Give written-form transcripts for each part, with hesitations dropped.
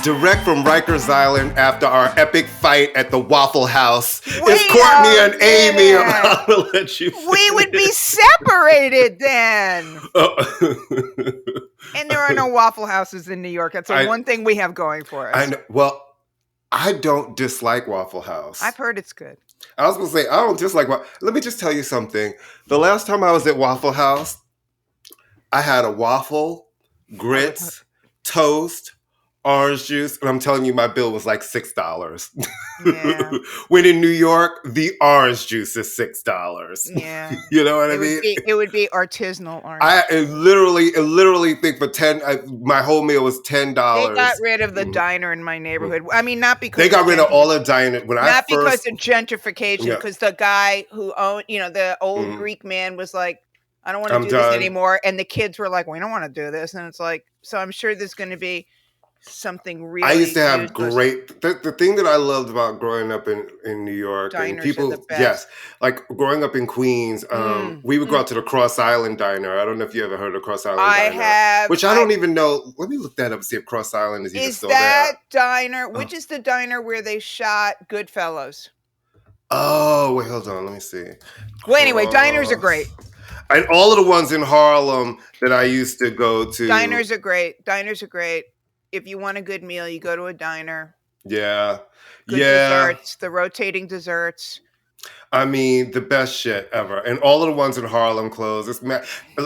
Direct from Rikers Island after our epic fight at the Waffle House. It's Courtney and Amy. I'm going to let you finish. We would be separated then. And there are no Waffle Houses in New York. That's the one thing we have going for us. I know. Well, I don't dislike Waffle House. I've heard it's good. I was going to say, I don't dislike Waffle. Let me just tell you something. The last time I was at Waffle House, I had a waffle, grits, toast, orange juice, and I'm telling you, my bill was like $6. Yeah. When in New York, the orange juice is $6. Yeah. You know what I mean? It would be artisanal orange. I literally think for my whole meal was $10. They got rid of the diner in my neighborhood. I mean, not because they got rid of all the diner because of gentrification. Because the guy who owned, the old Greek man was like, I don't want to do this anymore. And the kids were like, we don't want to do this. And it's like, so I'm sure there's going to be something really. I used to have the thing that I loved about growing up in New York, diners and people, are the best. yes, like growing up in Queens, we would go out to the Cross Island Diner. I don't know if you ever heard of Cross Island Diner. I have. Which I don't even know. Let me look that up and see if Cross Island is even still there. Is that diner, which is the diner where they shot Goodfellas? Oh, wait, hold on. Let me see. Well, anyway, diners are great. And all of the ones in Harlem that I used to go to. Diners are great. If you want a good meal, you go to a diner. Yeah. Good desserts, the rotating desserts. I mean, the best shit ever. And all of the ones in Harlem closed.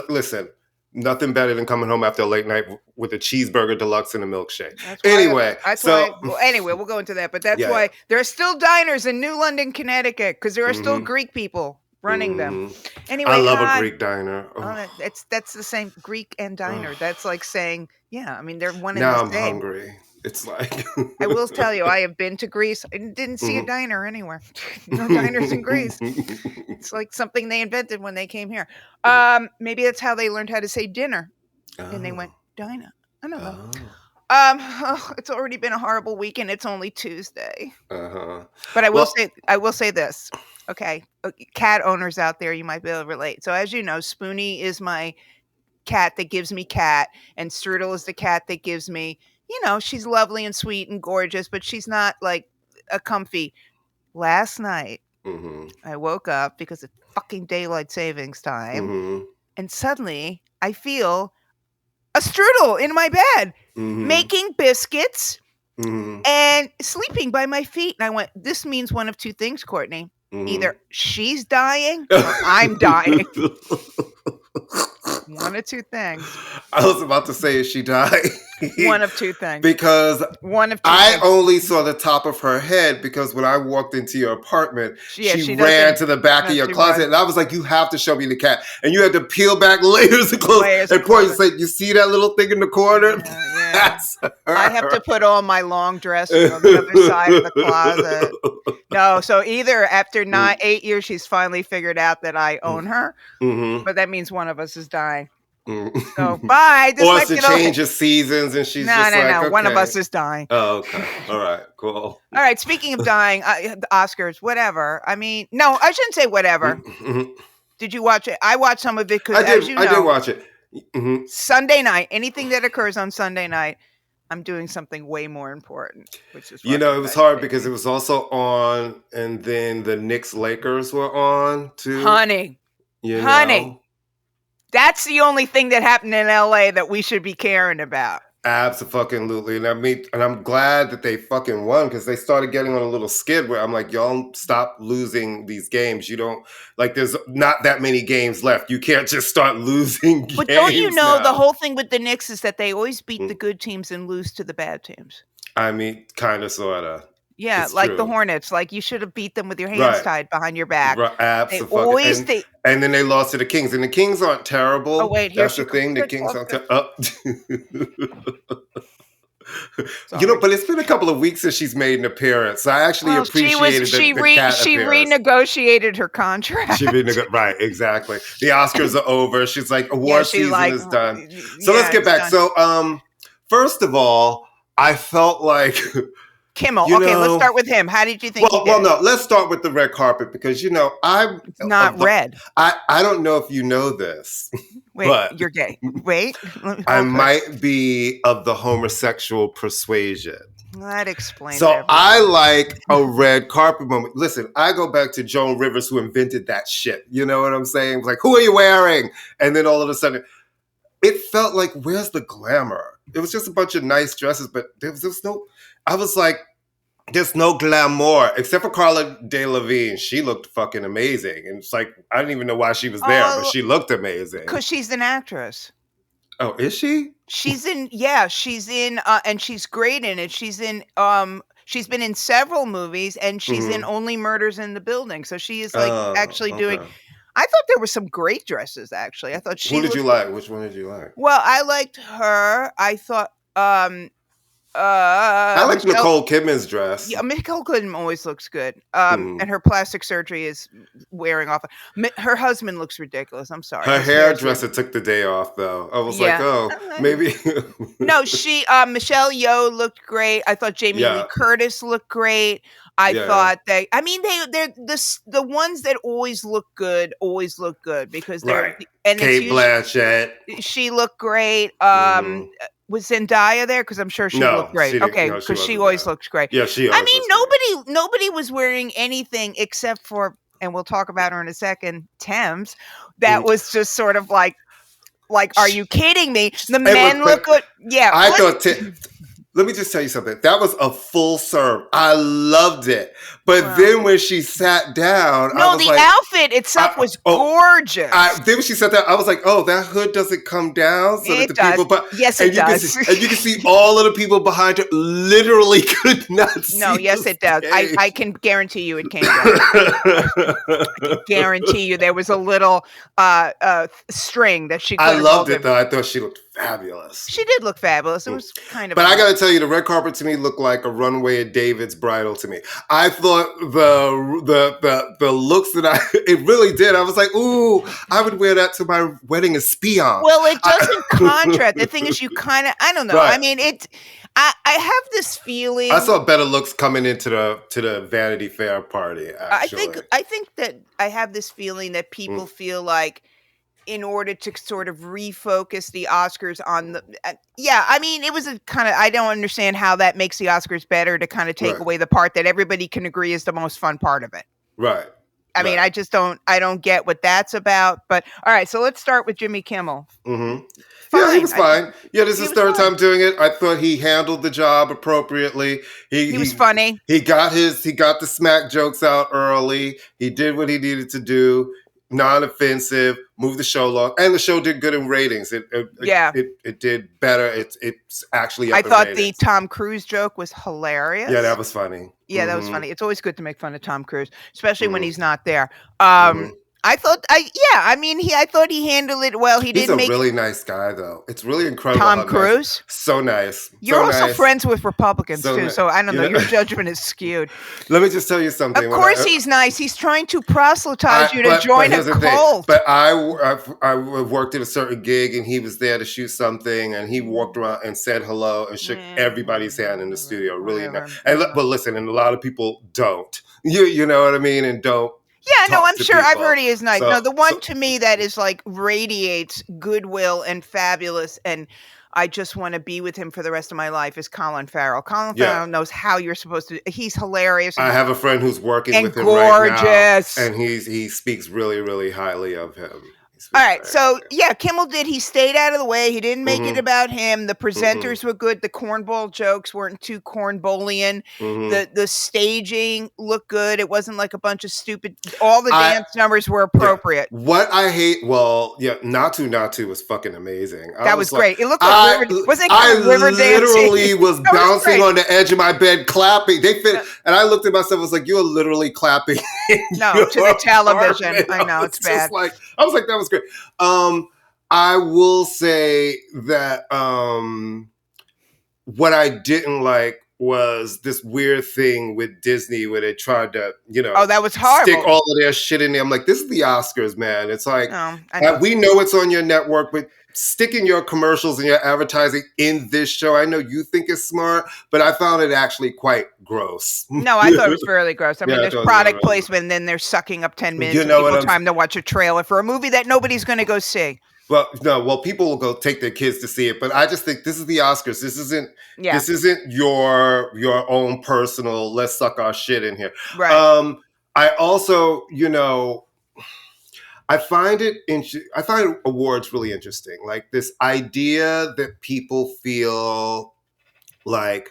Listen, nothing better than coming home after a late night with a cheeseburger deluxe and a milkshake. Anyway, we'll go into that. But that's why there are still diners in New London, Connecticut, because there are still Greek people running them. Anyway, I love a Greek diner. That's the same, Greek and diner. That's like saying, they're one and now the same. I'm hungry. It's like I will tell you, I have been to Greece. I didn't see a diner anywhere. No diners in Greece. It's like something they invented when they came here. Maybe that's how they learned how to say dinner. And they went diner. I don't know. It's already been a horrible weekend. It's only Tuesday. But I will say this. Okay, cat owners out there, you might be able to relate. So as you know, Spoonie is my cat that gives me cat, and Strudel is the cat that gives me, she's lovely and sweet and gorgeous, but she's not like a comfy. Last night, I woke up because of fucking daylight savings time, and suddenly I feel a Strudel in my bed, making biscuits and sleeping by my feet. And I went, this means one of two things, Courtney. Either she's dying or I'm dying. One of two things. I was about to say, is she dying? One of two things. Because I only saw the top of her head because when I walked into your apartment, she ran to the back of your closet. And I was like, you have to show me the cat. And you had to peel back layers of clothes. And poor, you said, you see that little thing in the corner? Yeah. That's her. I have to put on my long dress on the other side of the closet. No, so either after 8 years, she's finally figured out that I own her. But that means one of us is dying. So bye. Or it's a change of seasons and she's No. One of us is dying. Oh, okay. All right. Cool. All right. Speaking of dying, the Oscars, whatever. I mean, no, I shouldn't say whatever. Did you watch it? I watched some of it because, as you know, I did watch it. Sunday night, anything that occurs on Sunday night, I'm doing something way more important, which is it was hard because it was also on, and then the Knicks Lakers were on too. Honey, that's the only thing that happened in LA that we should be caring about. Absolutely. And I'm glad that they fucking won because they started getting on a little skid where I'm like, y'all stop losing these games. You don't, like, there's not that many games left. You can't just start losing games. But don't you know the whole thing with the Knicks is that they always beat the good teams and lose to the bad teams? I mean, kind of, sort of. Yeah, it's like true. The Hornets. Like, you should have beat them with your hands tied behind your back. Right, absolutely. And then they lost to the Kings. And the Kings aren't terrible. Oh, wait. That's the thing. The Kings aren't terrible. But it's been a couple of weeks since she's made an appearance. So I actually appreciated the cat She renegotiated her contract. Right, exactly. The Oscars are over. She's like, award season is done. So let's get back. So, first of all, I felt like... Kimmel. Let's start with him. How did you think? No. Let's start with the red carpet because it's not red. I don't know if you know this, Wait, but you're gay. Wait, I might be of the homosexual persuasion. That explains so everything. I like a red carpet moment. Listen, I go back to Joan Rivers, who invented that shit. You know what I'm saying? Like, who are you wearing? And then all of a sudden, it felt like, where's the glamour? It was just a bunch of nice dresses, but there was no, I was like, there's no glamour except for Carla Delevingne. She looked fucking amazing. And it's like, I didn't even know why she was there, but she looked amazing. Because she's an actress. Oh, is she? She's in, and she's great in it. She's been in several movies, and she's in Only Murders in the Building. So she is like actually doing. I thought there were some great dresses. Actually, I thought she. Who did you like? Which one did you like? Well, I liked her. I thought. I like Nicole Kidman's dress. Yeah, Nicole Kidman always looks good. And her plastic surgery is wearing off. Her husband looks ridiculous. I'm sorry. Her hairdresser took the day off, though. I was like, oh, maybe. No, Michelle Yeoh looked great. I thought Jamie Lee Curtis looked great. I thought they're the ones that always look good because they're and Kate Blanchett. She looked great. Was Zendaya there? Because I'm sure she looked great. Okay, because she always looks great. Yeah, she. I mean, nobody was wearing anything except for, and we'll talk about her in a second, Thames. That was just sort of like, are you kidding me? The men look good. Yeah, I thought. Let me just tell you something. That was a full serve. I loved it. But then when she sat down, I was the outfit itself was gorgeous. Then when she sat down, I was like, oh, that hood doesn't come down. So it does. Yes, it does. And you can see all of the people behind her literally could not see. No, yes, it does. I can guarantee you it came down. I can guarantee you there was a little string that she could have. I loved it, though. I thought she looked fabulous. She did look fabulous. It was kind of. But I got to tell you, the red carpet to me looked like a runway at David's bridal to me. I thought the looks that it really did. I was like, ooh, I would wear that to my wedding as Spion. Well, it doesn't contrast. The thing is, you kind of, I don't know. Right. I mean, I have this feeling. I saw better looks coming into the Vanity Fair party. Actually, I think that I have this feeling that people feel like, in order to sort of refocus the Oscars on the, I mean, it was a kind of, I don't understand how that makes the Oscars better to kind of take away the part that everybody can agree is the most fun part of it. Right. I mean, I don't get what that's about. But all right, so let's start with Jimmy Kimmel. Mm-hmm. Yeah, he was fine. This is his third time doing it. I thought he handled the job appropriately. He was funny. He got the smack jokes out early. He did what he needed to do. Non-offensive, moved the show along, and the show did good in ratings. It did better. It's actually up I in thought ratings. The Tom Cruise joke was hilarious. Yeah, that was funny. Yeah, that was funny. It's always good to make fun of Tom Cruise, especially when he's not there. I thought he handled it well. He's a really nice guy, though. It's really incredible. Tom Cruise? So nice. You're also friends with Republicans, too, so I don't know. Your judgment is skewed. Let me just tell you something. Of course he's nice. He's trying to proselytize you to join a cult. But I worked at a certain gig, and he was there to shoot something, and he walked around and said hello and shook everybody's hand in the studio. Really nice. But listen, and a lot of people don't. You know what I mean? And don't. Yeah, no, I'm sure. I've heard he is nice. No, the one to me that is like radiates goodwill and fabulous, and I just want to be with him for the rest of my life is Colin Farrell. Colin Farrell knows how you're supposed to. He's hilarious. I have a friend who's working with him right now, and he speaks really, really highly of him. All right, so Kimmel did. He stayed out of the way. He didn't make it about him. The presenters were good. The cornball jokes weren't too cornbolian. The staging looked good. It wasn't like a bunch of stupid. All the dance numbers were appropriate. Yeah. What I hate, Natu was fucking amazing. That was great. It looked like river dancing. I literally was bouncing on the edge of my bed, clapping. And I looked at myself. I was like, "You're literally clapping." No, to the television. I know it's bad. I was like, that was great. I will say that what I didn't like was this weird thing with Disney where they tried to, that was horrible. Stick all of their shit in there. I'm like, this is the Oscars, man. It's like, we know it's on your network, but sticking your commercials and your advertising in this show, I know you think it's smart, but I found it actually quite gross. No, I thought it was fairly gross. I mean, there's product placement, and then they're sucking up 10 minutes of people's time to watch a trailer for a movie that nobody's going to go see. Well, no, well, people will go take their kids to see it, but I just think this is the Oscars. This isn't your own personal let's suck our shit in here. Right. I also, I find awards really interesting. Like this idea that people feel like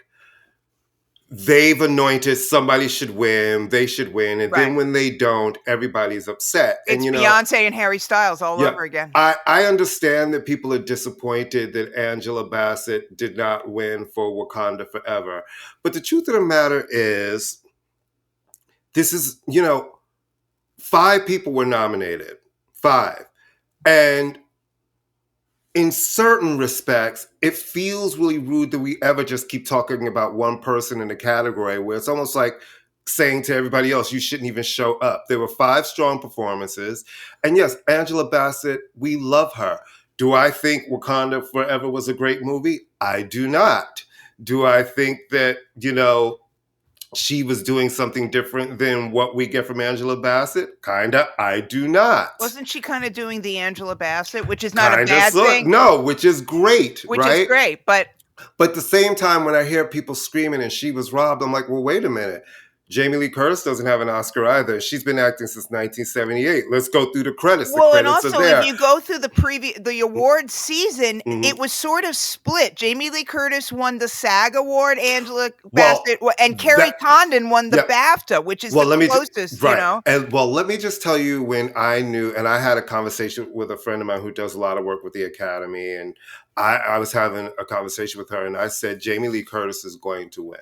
they've anointed somebody should win, they should win, and then when they don't, everybody's upset. It's Beyonce and Harry Styles all over again. I understand that people are disappointed that Angela Bassett did not win for Wakanda Forever, but the truth of the matter is, this is 5 people were nominated, 5, and in certain respects, it feels really rude that we ever just keep talking about one person in a category where it's almost like saying to everybody else, you shouldn't even show up. There were 5 strong performances. And yes, Angela Bassett, we love her. Do I think Wakanda Forever was a great movie? I do not. Do I think that, she was doing something different than what we get from Angela Bassett? Kinda. I do not. Wasn't she kind of doing the Angela Bassett, which is not a bad thing? No, which is great, Which is great, but at the same time, when I hear people screaming and she was robbed, I'm like, well, wait a minute. Jamie Lee Curtis doesn't have an Oscar either. She's been acting since 1978. Let's go through the credits. Well, and also if you go through the awards season, it was sort of split. Jamie Lee Curtis won the SAG award, Angela Bassett, and Carrie Condon won the BAFTA, which is the closest, And let me just tell you when I knew, and I had a conversation with a friend of mine who does a lot of work with the Academy, and I was having a conversation with her, and I said, Jamie Lee Curtis is going to win.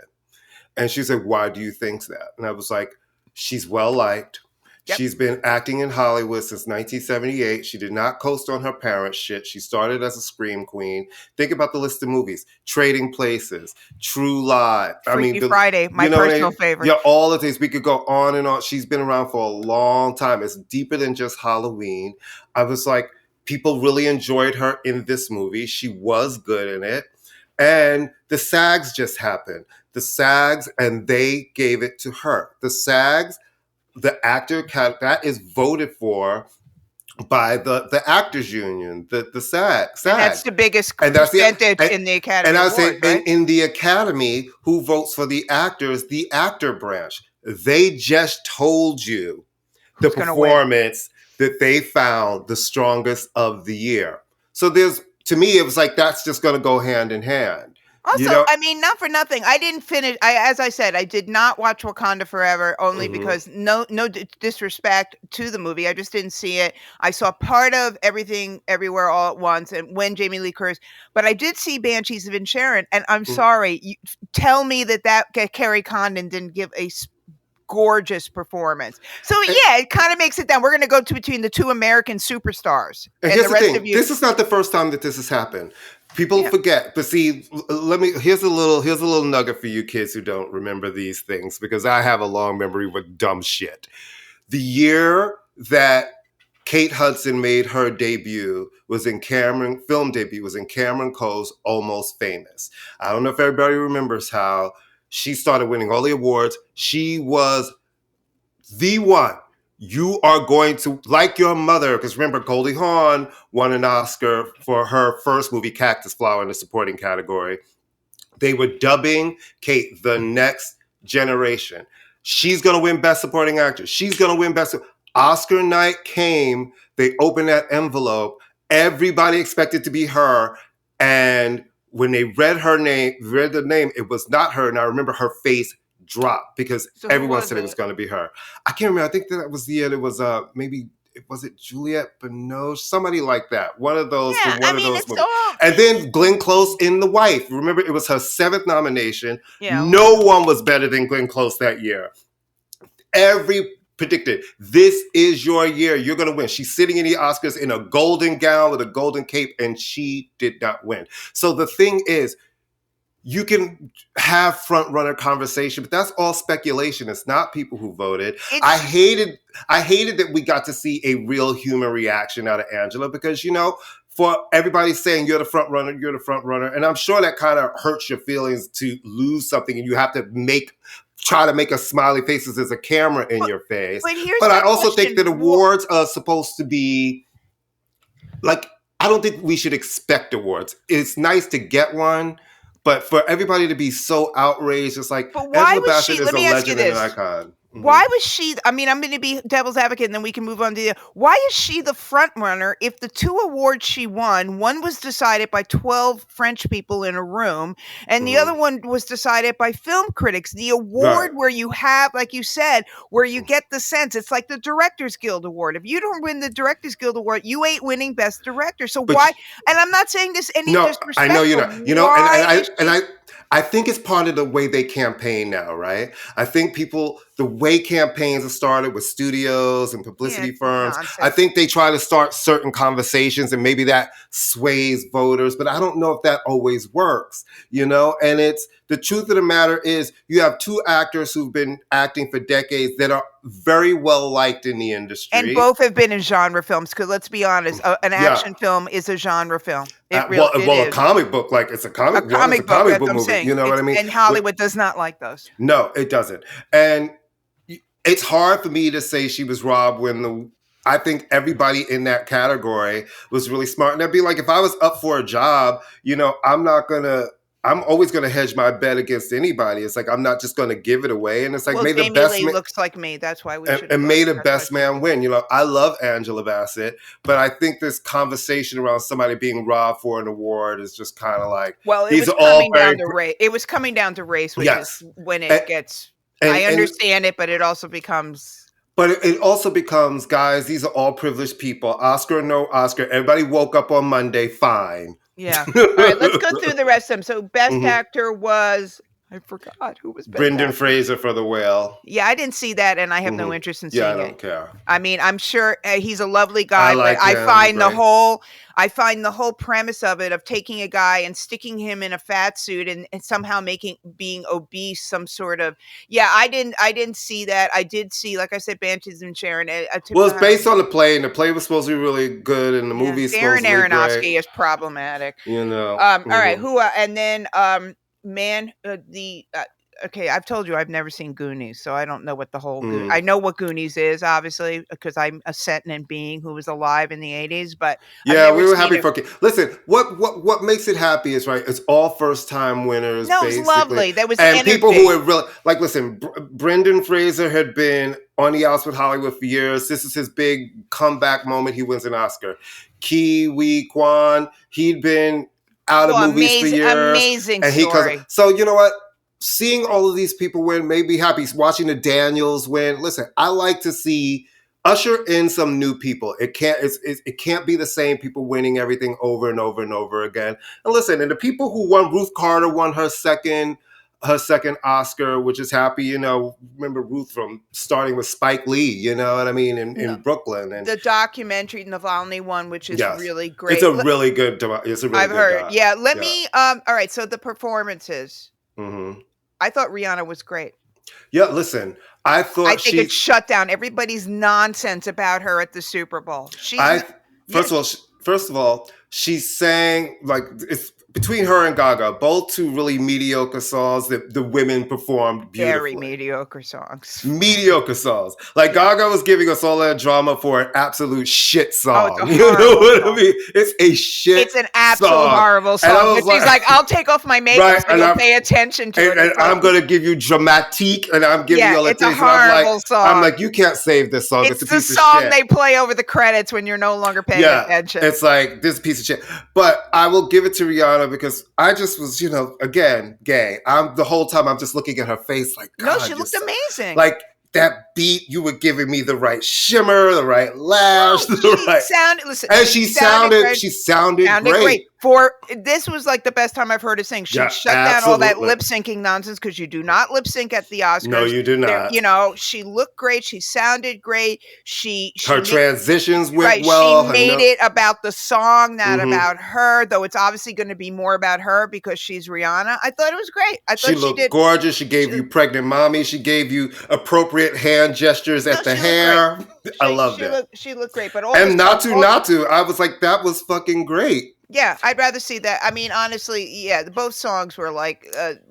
And she said, why do you think that? And I was like, she's well-liked. Yep. She's been acting in Hollywood since 1978. She did not coast on her parents' shit. She started as a scream queen. Think about the list of movies. Trading Places, True Lies. Freaky Friday, my personal favorite. Yeah, all the things. We could go on and on. She's been around for a long time. It's deeper than just Halloween. I was like, people really enjoyed her in this movie. She was good in it. And the SAGs just happened. The SAGs, and they gave it to her. The SAGs, the actor, that is voted for by the Actors Union, the SAG. And that's the biggest percentage in the Academy And I would say, right? in the Academy, who votes for the actors? The actor branch. They just told you the performance that they found the strongest of the year. So to me, it was like, that's just going to go hand in hand. Also, I mean, not for nothing. I didn't finish. As I said, I did not watch Wakanda Forever only because no disrespect to the movie. I just didn't see it. I saw part of Everything Everywhere All at Once and when Jamie Lee Curtis, but I did see Banshees of Inisherin. And I'm sorry, tell me that Carrie Condon didn't give a gorgeous performance. So yeah, it kind of makes it down. We're going to go between the 2 American superstars. And here's the rest of you. This is not the first time that this has happened. People forget, but see, here's a little nugget for you kids who don't remember these things, because I have a long memory with dumb shit. The year that Kate Hudson made her film debut was in Cameron Coe's Almost Famous. I don't know if everybody remembers how she started winning all the awards. She was the one. You are going to, like your mother, because remember, Goldie Hawn won an Oscar for her first movie, Cactus Flower, in the supporting category. They were dubbing Kate the next generation. She's going to win Best Supporting Actress. She's going to win Best. Oscar night came. They opened that envelope. Everybody expected to be her. And when they read the name, it was not her. And I remember her face dropped because everyone said it was going to be her. I can't remember. I think that was the year. It was was it Juliette Binoche? Somebody like that. One of those. Yeah, of those movies. And then Glenn Close in The Wife. Remember, it was her 7th nomination. Yeah. No one was better than Glenn Close that year. Predicted, this is your year. You're going to win. She's sitting in the Oscars in a golden gown with a golden cape, and she did not win. So the thing is, you can have front runner conversation, but that's all speculation. It's not people who voted. I hated that we got to see a real human reaction out of Angela, because, for everybody saying you're the front runner. And I'm sure that kind of hurts your feelings to lose something and you have to try to make a smiley face as there's a camera in your face. But I also think that awards are supposed to be like, I don't think we should expect awards. It's nice to get one, but for everybody to be so outraged, it's like But why Angela was Bassett she? is Let a me ask you legend and an this. icon. Why was she? I mean, I'm going to be devil's advocate, and then we can move on to the. Why is she the front runner if the 2 awards she won, one was decided by 12 French people in a room, and the other one was decided by film critics? The award where you have, like you said, where you get the sense, it's like the Directors Guild Award. If you don't win the Directors Guild Award, you ain't winning Best Director. So why? And I'm not saying this any disrespect. I know you're not. You know, I think it's part of the way they campaign now, right? I think the way campaigns are started with studios and publicity firms, nonsense. I think they try to start certain conversations and maybe that sways voters, but I don't know if that always works, you know? And it's the truth of the matter is you have 2 actors who've been acting for decades that are very well liked in the industry. And both have been in genre films, because let's be honest, an action film is a genre film. A comic book, like it's a comic book movie. You know what I mean? And Hollywood does not like those. No, it doesn't. And it's hard for me to say she was robbed when I think everybody in that category was really smart. And I'd be like, if I was up for a job, you know, I'm always going to hedge my bet against anybody. It's like, I'm not just going to give it away. And it's like, may the best man looks like me. That's why we should. And may the best man win. You know, I love Angela Bassett, but I think this conversation around somebody being robbed for an award is just kind of like, well, it was coming down to race. It was coming down to race, which is when it gets, I understand it, but it also becomes. But it also becomes, guys, these are all privileged people. Oscar or no Oscar. Everybody woke up on Monday, fine. Yeah. All right, let's go through the rest of them. So Best Actor was, I forgot who was Best Brendan Actor. Fraser for The Whale. Yeah, I didn't see that, and I have no interest in seeing it. Yeah, I don't care. I mean, I'm sure he's a lovely guy, but I find the whole premise of it, of taking a guy and sticking him in a fat suit and somehow being obese some sort of. Yeah, I didn't see that. I did see, like I said, Banshees and Sharon. Well, it's based on the play, and the play was supposed to be really good, and the movie is supposed to be great. Darren Aronofsky is problematic. You know. All right, and then okay, I've told you I've never seen Goonies, so I don't know what the whole. I know what Goonies is, obviously, because I'm a sentient being who was alive in the 80s. But yeah, we were happy for. Listen, what makes it happy is right. It's all first time winners. No, it was lovely. There was and energy. People who are really like. Listen, Brendan Fraser had been on the outs with Hollywood for years. This is his big comeback moment. He wins an Oscar. Ke Huy Quan, he'd been out of movies for years. Amazing story. So you know what? Seeing all of these people win made me happy. Watching the Daniels win. Listen, I like to see usher in some new people. It can't be the same people winning everything over and over and over again. And listen, and the people who won, Ruth Carter won her second Oscar, which is happy. You know, remember Ruth from starting with Spike Lee, you know what I mean, in Brooklyn. And the documentary Navalny one, which is really great. It's a really good. I've heard. Yeah. Let me. All right. So the performances. I thought Rihanna was great. Yeah, listen, I think it shut down everybody's nonsense about her at the Super Bowl. First of all, she sang like it's between her and Gaga, both 2 really mediocre songs that the women performed beautifully. Very mediocre songs. Mediocre songs. Like Gaga was giving us all that drama for an absolute shit song. Oh, it's a you know what song. I mean? It's a shit It's an absolute horrible song. But she's like, I'll take off my makeup so you'll pay attention to it. And I'm going to give you dramatique, and I'm giving you all the things. It's a horrible song. I'm like, you can't save this song. It's a piece of shit. It's the song they play over the credits when you're no longer paying attention. It's like, this piece of shit. But I will give it to Rihanna because I just was, you know, again, gay. The whole time I'm just looking at her face like, God, no, she looked amazing. Like that beat, you were giving me the right shimmer, the right lash, she sounded great. This was like the best time I've heard her sing. She shut down all that lip syncing nonsense because you do not lip sync at the Oscars. No, you do not. You know, she looked great. She sounded great. Her transitions went well. She made it about the song, not about her, though it's obviously going to be more about her because she's Rihanna. I thought it was great. She looked gorgeous. She gave you pregnant mommy. She gave you appropriate hand gestures at the hair. I loved it. She looked great. But not to. I was like, that was fucking great. Yeah, I'd rather see that. I mean, honestly, both songs were like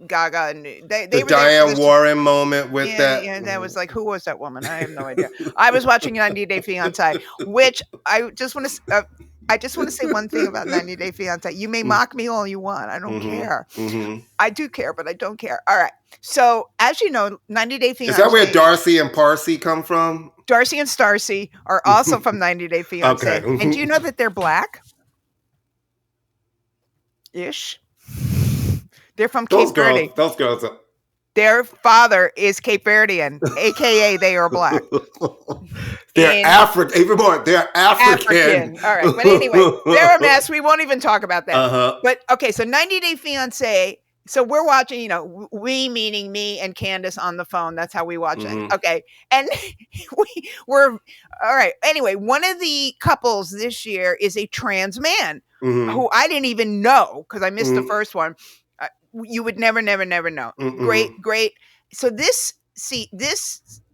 Gaga, and they were Diane Warren moment with that. Yeah, that was like, who was that woman? I have no idea. I was watching 90 Day Fiancé, which I just want to. I just want to say one thing about 90 Day Fiancé. You may mock me all you want. I don't care. I do care, but I don't care. All right. So, as you know, 90 Day Fiancé. Is that where Darcy and Parsi come from? Darcy and Starcy are also from 90 Day Fiancé. Okay. And do you know that they're black? Ish. They're from Cape Verde. Those girls are... Their father is Cape Verdean, a.k.a. they are black. They're African. Even more, they're African. All right. But anyway, they're a mess. We won't even talk about that. But, okay, so 90 Day Fiancé. So we're watching, we meaning me and Candace on the phone. That's how we watch it. Okay. And we're, all right. Anyway, one of the couples this year is a trans man who I didn't even know because I missed the first one. You would never know. Great. So this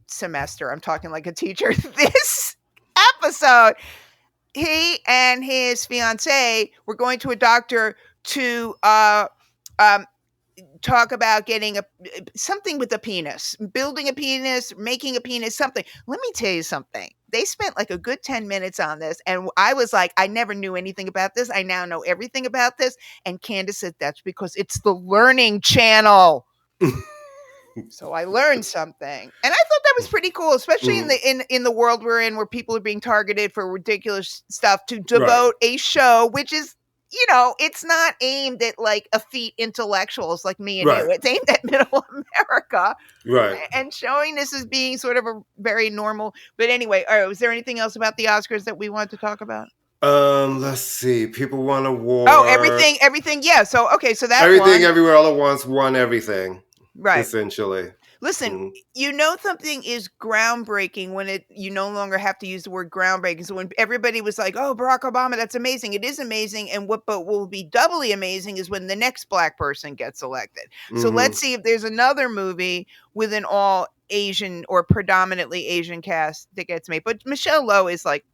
semester, I'm talking like a teacher, this episode, he and his fiancée were going to a doctor to talk about getting something with a penis, building a penis, making a penis, something. Let me tell you something. They spent like a good 10 minutes on this. And I was like, I never knew anything about this. I now know everything about this. And Candace said, that's because it's the Learning Channel. So I learned something. And I thought that was pretty cool, especially in the world we're in where people are being targeted for ridiculous stuff to devote a show, which is, it's not aimed at like effete intellectuals like me and you. It's aimed at middle America. Right. And showing this as being sort of a very normal. But anyway, was there anything else about the Oscars that we wanted to talk about? Let's see. People won awards. Oh, everything. Yeah. So, okay. So that Everything, Everywhere, All at Once won everything. Right. Essentially. Listen, something is groundbreaking when you no longer have to use the word groundbreaking. So when everybody was like, oh, Barack Obama, that's amazing. It is amazing. And but will be doubly amazing is when the next black person gets elected. So let's see if there's another movie with an all Asian or predominantly Asian cast that gets made. But Michelle Yeoh is like,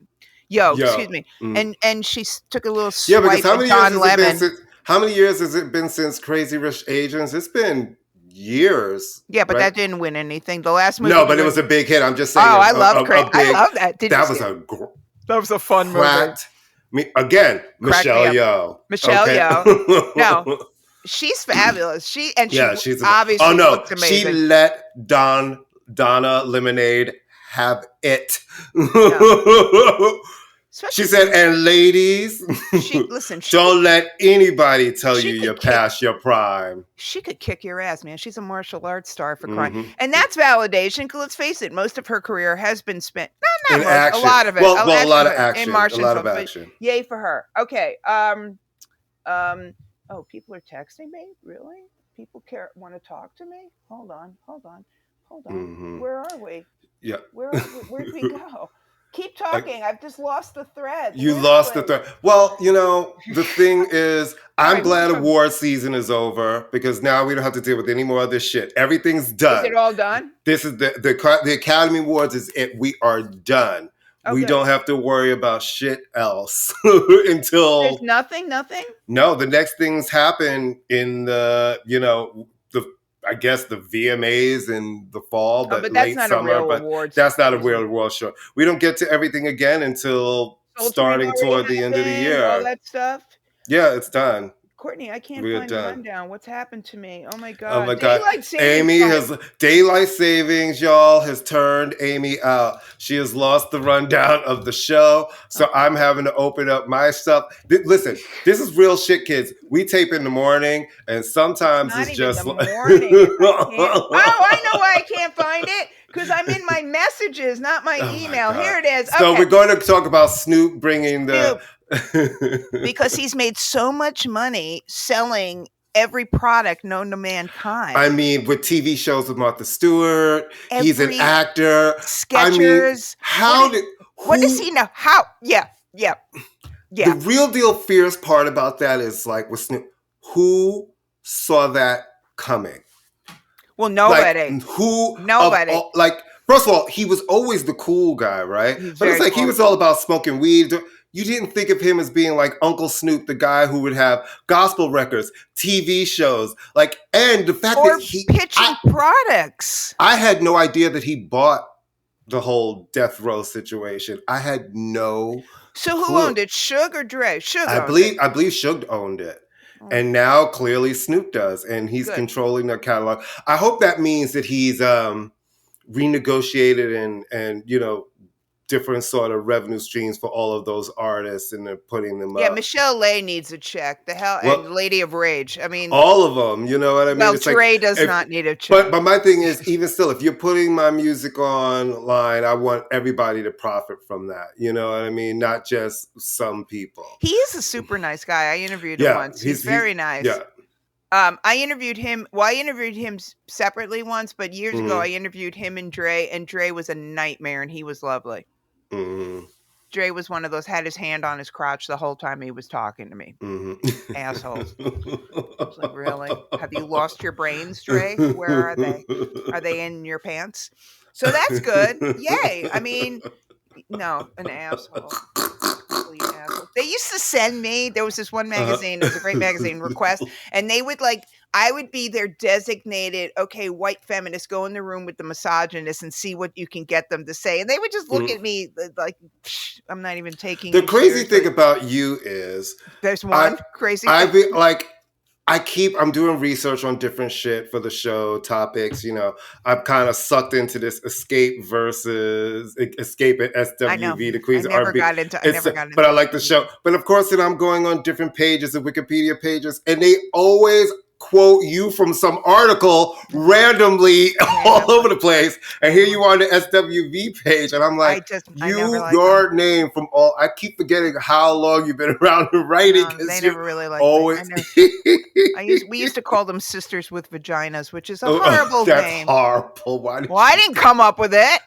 excuse me. And she took a little swipe at Don Lemon. How many years has it been since Crazy Rich Asians? It's been years. Yeah, but that didn't win anything. The last movie. No, but it was a big hit. I'm just saying. Oh, I love Craig. I love that. That was a fun movie. Again, Michelle Yeoh. Michelle Yeoh. No, she's fabulous. She's obviously. Oh no, looks amazing. She let Donna Lemonade have it. She said, and ladies, don't let anybody tell you you're past your prime. She could kick your ass, man. She's a martial arts star for crying. And that's validation, because let's face it, most of her career has been spent, a lot of it. Well, a lot of action. In martial a lot of action. Yay for her. Okay. People are texting me? Really? People want to talk to me? Hold on. Where are we? Yeah. Where'd we go? Keep talking. I've just lost the thread. You lost the thread. Well, the thing is, I'm glad award season is over because now we don't have to deal with any more of this shit. Everything's done. Is it all done? This is the Academy Awards is it. We are done. Okay. We don't have to worry about shit else until... There's nothing? No, the next things happen in I guess the VMAs in the fall, but that's late not summer. A real award that's not a real award show. We don't get to everything again until starting toward the end of the year. All that stuff. Yeah, it's done. Courtney, I can't find the rundown. What's happened to me? Oh my god! Daylight Savings, y'all, has turned Amy out. She has lost the rundown of the show, so I'm having to open up my stuff. Listen, this is real shit, kids. We tape in the morning, and sometimes it's just the morning. I know why I can't find it. Because I'm in my messages, not my email. Here it is. Okay. So we're going to talk about Snoop bringing the... because he's made so much money selling every product known to mankind. I mean, with TV shows with Martha Stewart, he's an actor. Skechers. What does he know? How? Yeah. The real deal fierce part about that is like with Snoop, who saw that coming? Well, nobody. Nobody. First of all, he was always the cool guy, right? But it's like he was all about smoking weed. You didn't think of him as being like Uncle Snoop, the guy who would have gospel records, TV shows, and the fact that he pitching products. I had no idea that he bought the whole death row situation. I had no So who owned it? Suge or Dre? Suge I owned it. believe Suge owned it. And now clearly Snoop does, and he's controlling their catalog. I hope that means that he's renegotiated and different sort of revenue streams for all of those artists, and they're putting them up. Yeah, Michelle Lay needs a check. The hell, and Lady of Rage. I mean, all of them. You know what I mean? Well, Trey does not need a check. But my thing is, even still, if you're putting my music online, I want everybody to profit from that. You know what I mean? Not just some people. He is a super nice guy. I interviewed him once. He's very nice. Yeah. I interviewed him. Well, I interviewed him separately once, but years ago, I interviewed him and Dre was a nightmare, and he was lovely. Mm-hmm. Dre was one of those, had his hand on his crotch the whole time he was talking to me. Mm-hmm. Assholes. I was like, really? Have you lost your brains, Dre? Where are they? Are they in your pants? So that's good. Yay. I mean, no, an asshole. They used to send me, there was this one magazine, it was a great magazine, Request, and they would I would be their designated, white feminist, go in the room with the misogynist and see what you can get them to say. And they would just look at me like, I'm not even taking the crazy thing about you is there's one crazy thing. I'm doing research on different shit for the show topics. I'm kind of sucked into this escape at SWV, the Queens of R&B. I never got into but I like the show. But of course, then I'm going on different pages, the Wikipedia pages, and they always quote you from some article randomly all over the place, and here you are on the SWV page, and I'm like, your name from all. I keep forgetting how long you've been around writing. They never really liked always. We used to call them sisters with vaginas, which is a horrible name. That's horrible. I didn't come up with it.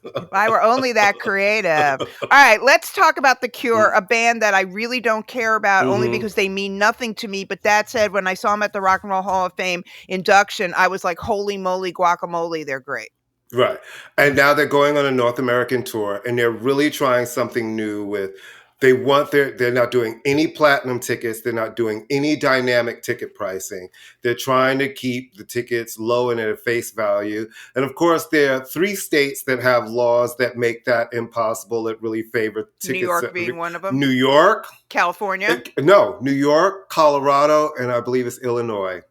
If I were only that creative. All right, let's talk about The Cure, a band that I really don't care about, only because they mean nothing to me. But that said, when I saw them at the Rock and Roll Hall of Fame induction, I was like, holy moly, guacamole, they're great. Right. And now they're going on a North American tour, and they're really trying something new with, they're not doing any platinum tickets. They're not doing any dynamic ticket pricing. They're trying to keep the tickets low and at face value. And of course, there are 3 states that have laws that make that impossible, that really favor tickets. New York being one of them? New York. California? No, New York, Colorado, and I believe it's Illinois.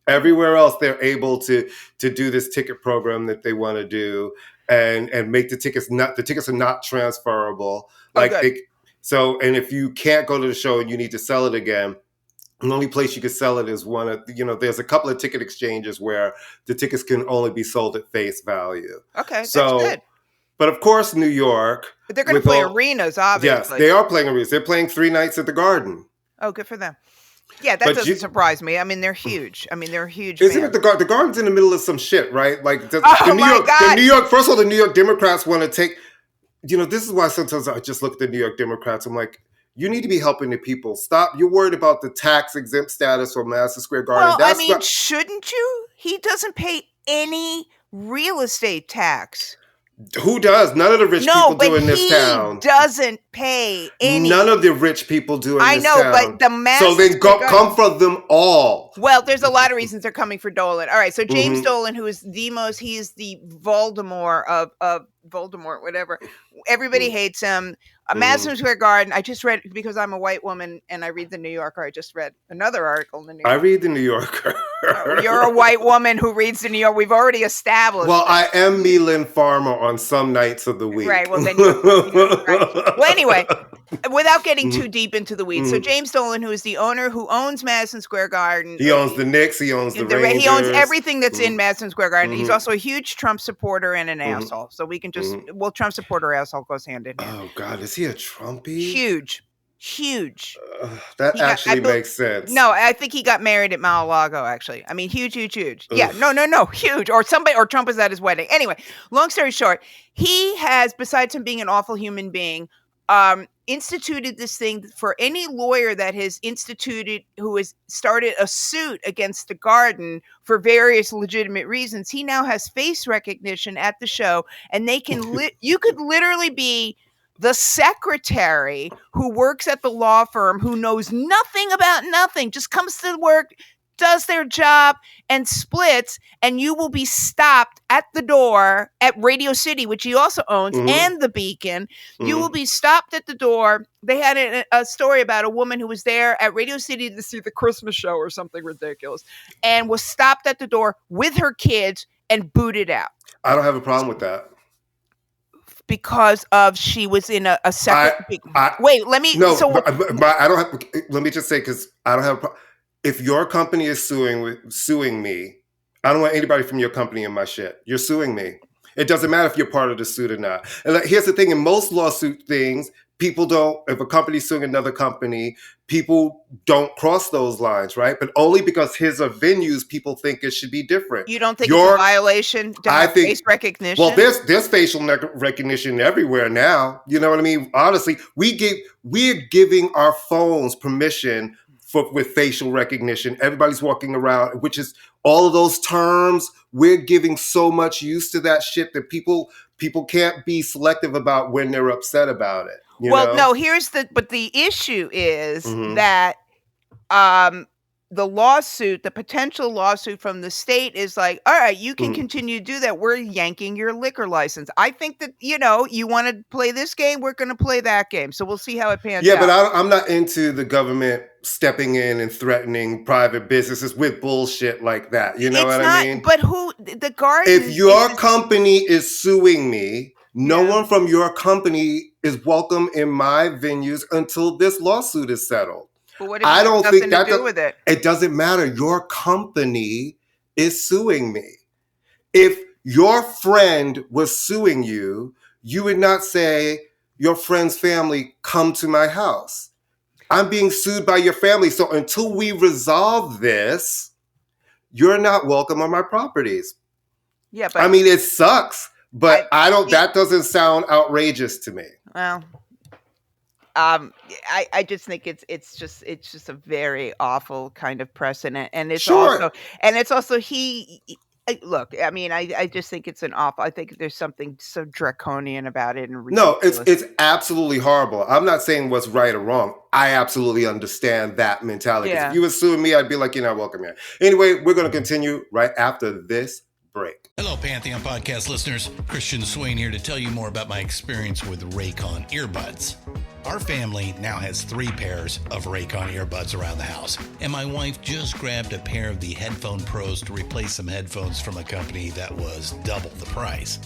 Everywhere else, they're able to do this ticket program that they want to do and make the tickets are not transferable. So, and if you can't go to the show and you need to sell it again, the only place you can sell it is one of, there's a couple of ticket exchanges where the tickets can only be sold at face value. Okay, so, that's good. But of course, New York. But they're going to play arenas, obviously. Yes, they are playing arenas. They're playing 3 nights at the Garden. Oh, good for them. Yeah, that doesn't surprise me. I mean, they're huge. They're huge. Isn't it the Garden's in the middle of some shit, right? Like the God. New York. First of all, the New York Democrats want to take. This is why sometimes I just look at the New York Democrats. I'm like, you need to be helping the people. Stop. You're worried about the tax exempt status for Madison Square Garden. Well, shouldn't you? He doesn't pay any real estate tax. Who does? None of the rich people do in this town. He doesn't pay any. None of the rich people do in this town. I know, but the Madison So then come for them all. Well, there's a lot of reasons they're coming for Dolan. All right, so James Dolan, who is he is the Voldemort of Voldemort, whatever. Everybody hates him. Madison Square Garden, I just read, because I'm a white woman and I read the New Yorker, I just read another article in the New Yorker. I read the New Yorker. You're a white woman who reads the New Yorker. We've already established. Well, I am Milan Farmer on some nights of the week. Right, well then right. Well, anyway, without getting too deep into the weeds, so James Dolan, who is the owner, who owns Madison Square Garden. He owns the Knicks, he owns the Rangers. He owns everything that's in Madison Square Garden. He's also a huge Trump supporter and an asshole. So we can just, Trump supporter, asshole goes hand in hand. Oh God, is he a Trumpy? Huge. That actually makes sense. No, I think he got married at Mar-a-Lago, actually. Huge. Yeah, no, huge. Or Trump was at his wedding. Anyway, long story short, he has, besides him being an awful human being, instituted this thing for any lawyer that has who has started a suit against the Garden for various legitimate reasons. He now has face recognition at the show, and they can, you could literally be the secretary who works at the law firm, who knows nothing about nothing, just comes to work, does their job and splits, and you will be stopped at the door at Radio City, which he also owns, and the Beacon. You will be stopped at the door. They had a story about a woman who was there at Radio City to see the Christmas show or something ridiculous, and was stopped at the door with her kids and booted out. I don't have a problem with that. Because of she was in a separate. Wait, let me. No, I don't have. Let me just say, because I don't have. If your company is suing me, I don't want anybody from your company in my shit. You're suing me. It doesn't matter if you're part of the suit or not. And here's the thing: in most lawsuit things, people don't. If a company's suing another company, people don't cross those lines, right? But only because his are venues, people think it should be different. You don't think it's a violation to have face recognition? Well, there's facial recognition everywhere now. You know what I mean? Honestly, we're giving our phones permission with facial recognition. Everybody's walking around, which is all of those terms. We're giving so much use to that shit that people can't be selective about when they're upset about it. No, but the issue is that the potential lawsuit from the state is like, all right, you can continue to do that. We're yanking your liquor license. I think that, you want to play this game, we're going to play that game. So we'll see how it pans out. Yeah, but I'm not into the government stepping in and threatening private businesses with bullshit like that. You know what I mean? But the Guardian... If your company is suing me, no one from your company is welcome in my venues until this lawsuit is settled. But what if I don't think that to do with it? It doesn't matter. Your company is suing me. If your friend was suing you, you would not say, your friend's family, come to my house. I'm being sued by your family. So until we resolve this, you're not welcome on my properties. Yeah, but I mean, it sucks, but that doesn't sound outrageous to me. Well, I just think it's just a very awful kind of precedent, and it's also look, I mean, I just think it's an awful. I think there's something so draconian about it, and ridiculous. No, it's absolutely horrible. I'm not saying what's right or wrong. I absolutely understand that mentality. Yeah. If you were suing me, I'd be like, you're not welcome here. Anyway, we're going to continue right after this break. Hello, Pantheon Podcast listeners. Christian Swain here to tell you more about my experience with Raycon earbuds. Our family now has 3 pairs of Raycon earbuds around the house, and my wife just grabbed a pair of the Headphone Pros to replace some headphones from a company that was double the price.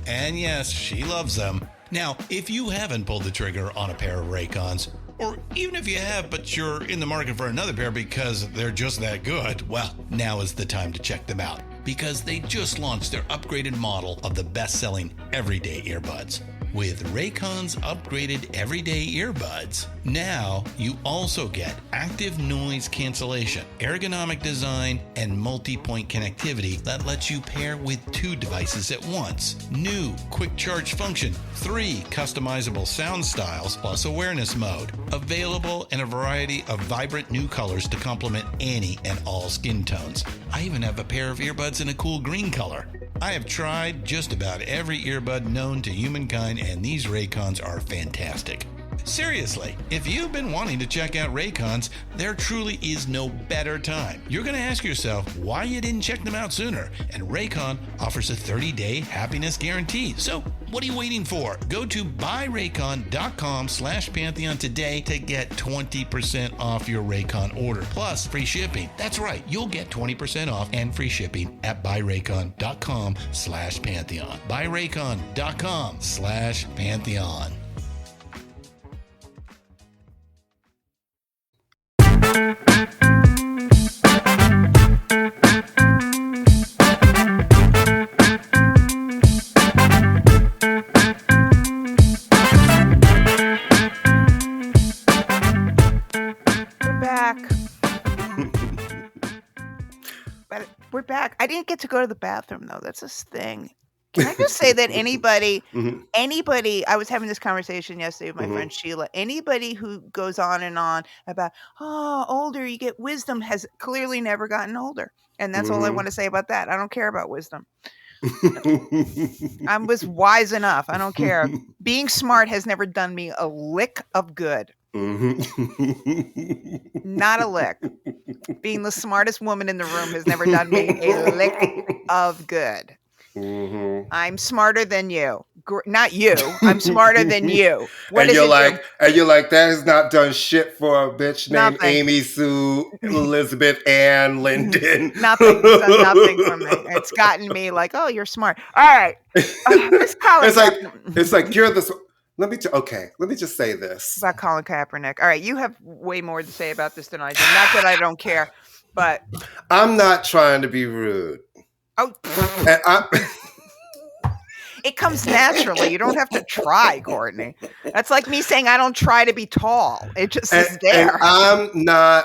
And yes, she loves them. Now, if you haven't pulled the trigger on a pair of Raycons, or even if you have, but you're in the market for another pair because they're just that good, well, now is the time to check them out, because they just launched their upgraded model of the best-selling everyday earbuds. With Raycon's upgraded everyday earbuds, now you also get active noise cancellation, ergonomic design, and multi-point connectivity that lets you pair with 2 devices at once. New quick charge function, 3 customizable sound styles, plus awareness mode. Available in a variety of vibrant new colors to complement any and all skin tones. I even have a pair of earbuds in a cool green color. I have tried just about every earbud known to humankind, and these Raycons are fantastic. Seriously, if you've been wanting to check out Raycons, there truly is no better time. You're going to ask yourself why you didn't check them out sooner, and Raycon offers a 30-day happiness guarantee. So what are you waiting for? Go to buyraycon.com/Pantheon today to get 20% off your Raycon order, plus free shipping. That's right, you'll get 20% off and free shipping at buyraycon.com/Pantheon. buyraycon.com/Pantheon. We're back. I didn't get to go to the bathroom, though. That's this thing. Can I just say that anybody, I was having this conversation yesterday with my friend Sheila, anybody who goes on and on about, older, you get wisdom, has clearly never gotten older. And that's all I want to say about that. I don't care about wisdom. I was wise enough. I don't care. Being smart has never done me a lick of good. Not a lick. Being the smartest woman in the room has never done me a lick of good. I'm smarter than you. Not you. I'm smarter than you. What and you're like, that has not done shit for a bitch named Amy Sue Elizabeth Ann Linden. Nothing. It's done nothing for me. It's gotten me like, oh, you're smart. All right. It's like you're this. Let me just say this about Colin Kaepernick. All right, you have way more to say about this than I do. Not that I don't care, but I'm not trying to be rude. Oh. It comes naturally. You don't have to try, Courtney. That's like me saying I don't try to be tall. It just is there. And I'm not.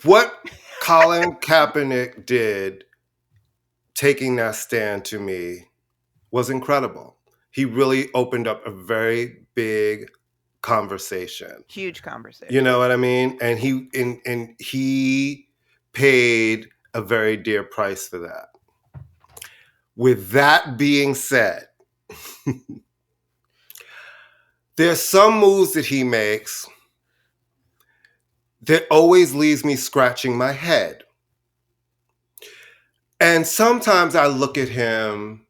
What Colin Kaepernick did, taking that stand to me, was incredible. He really opened up a very big conversation. Huge conversation. You know what I mean? And he paid a very dear price for that. With that being said, there's some moves that he makes that always leaves me scratching my head. And sometimes I look at him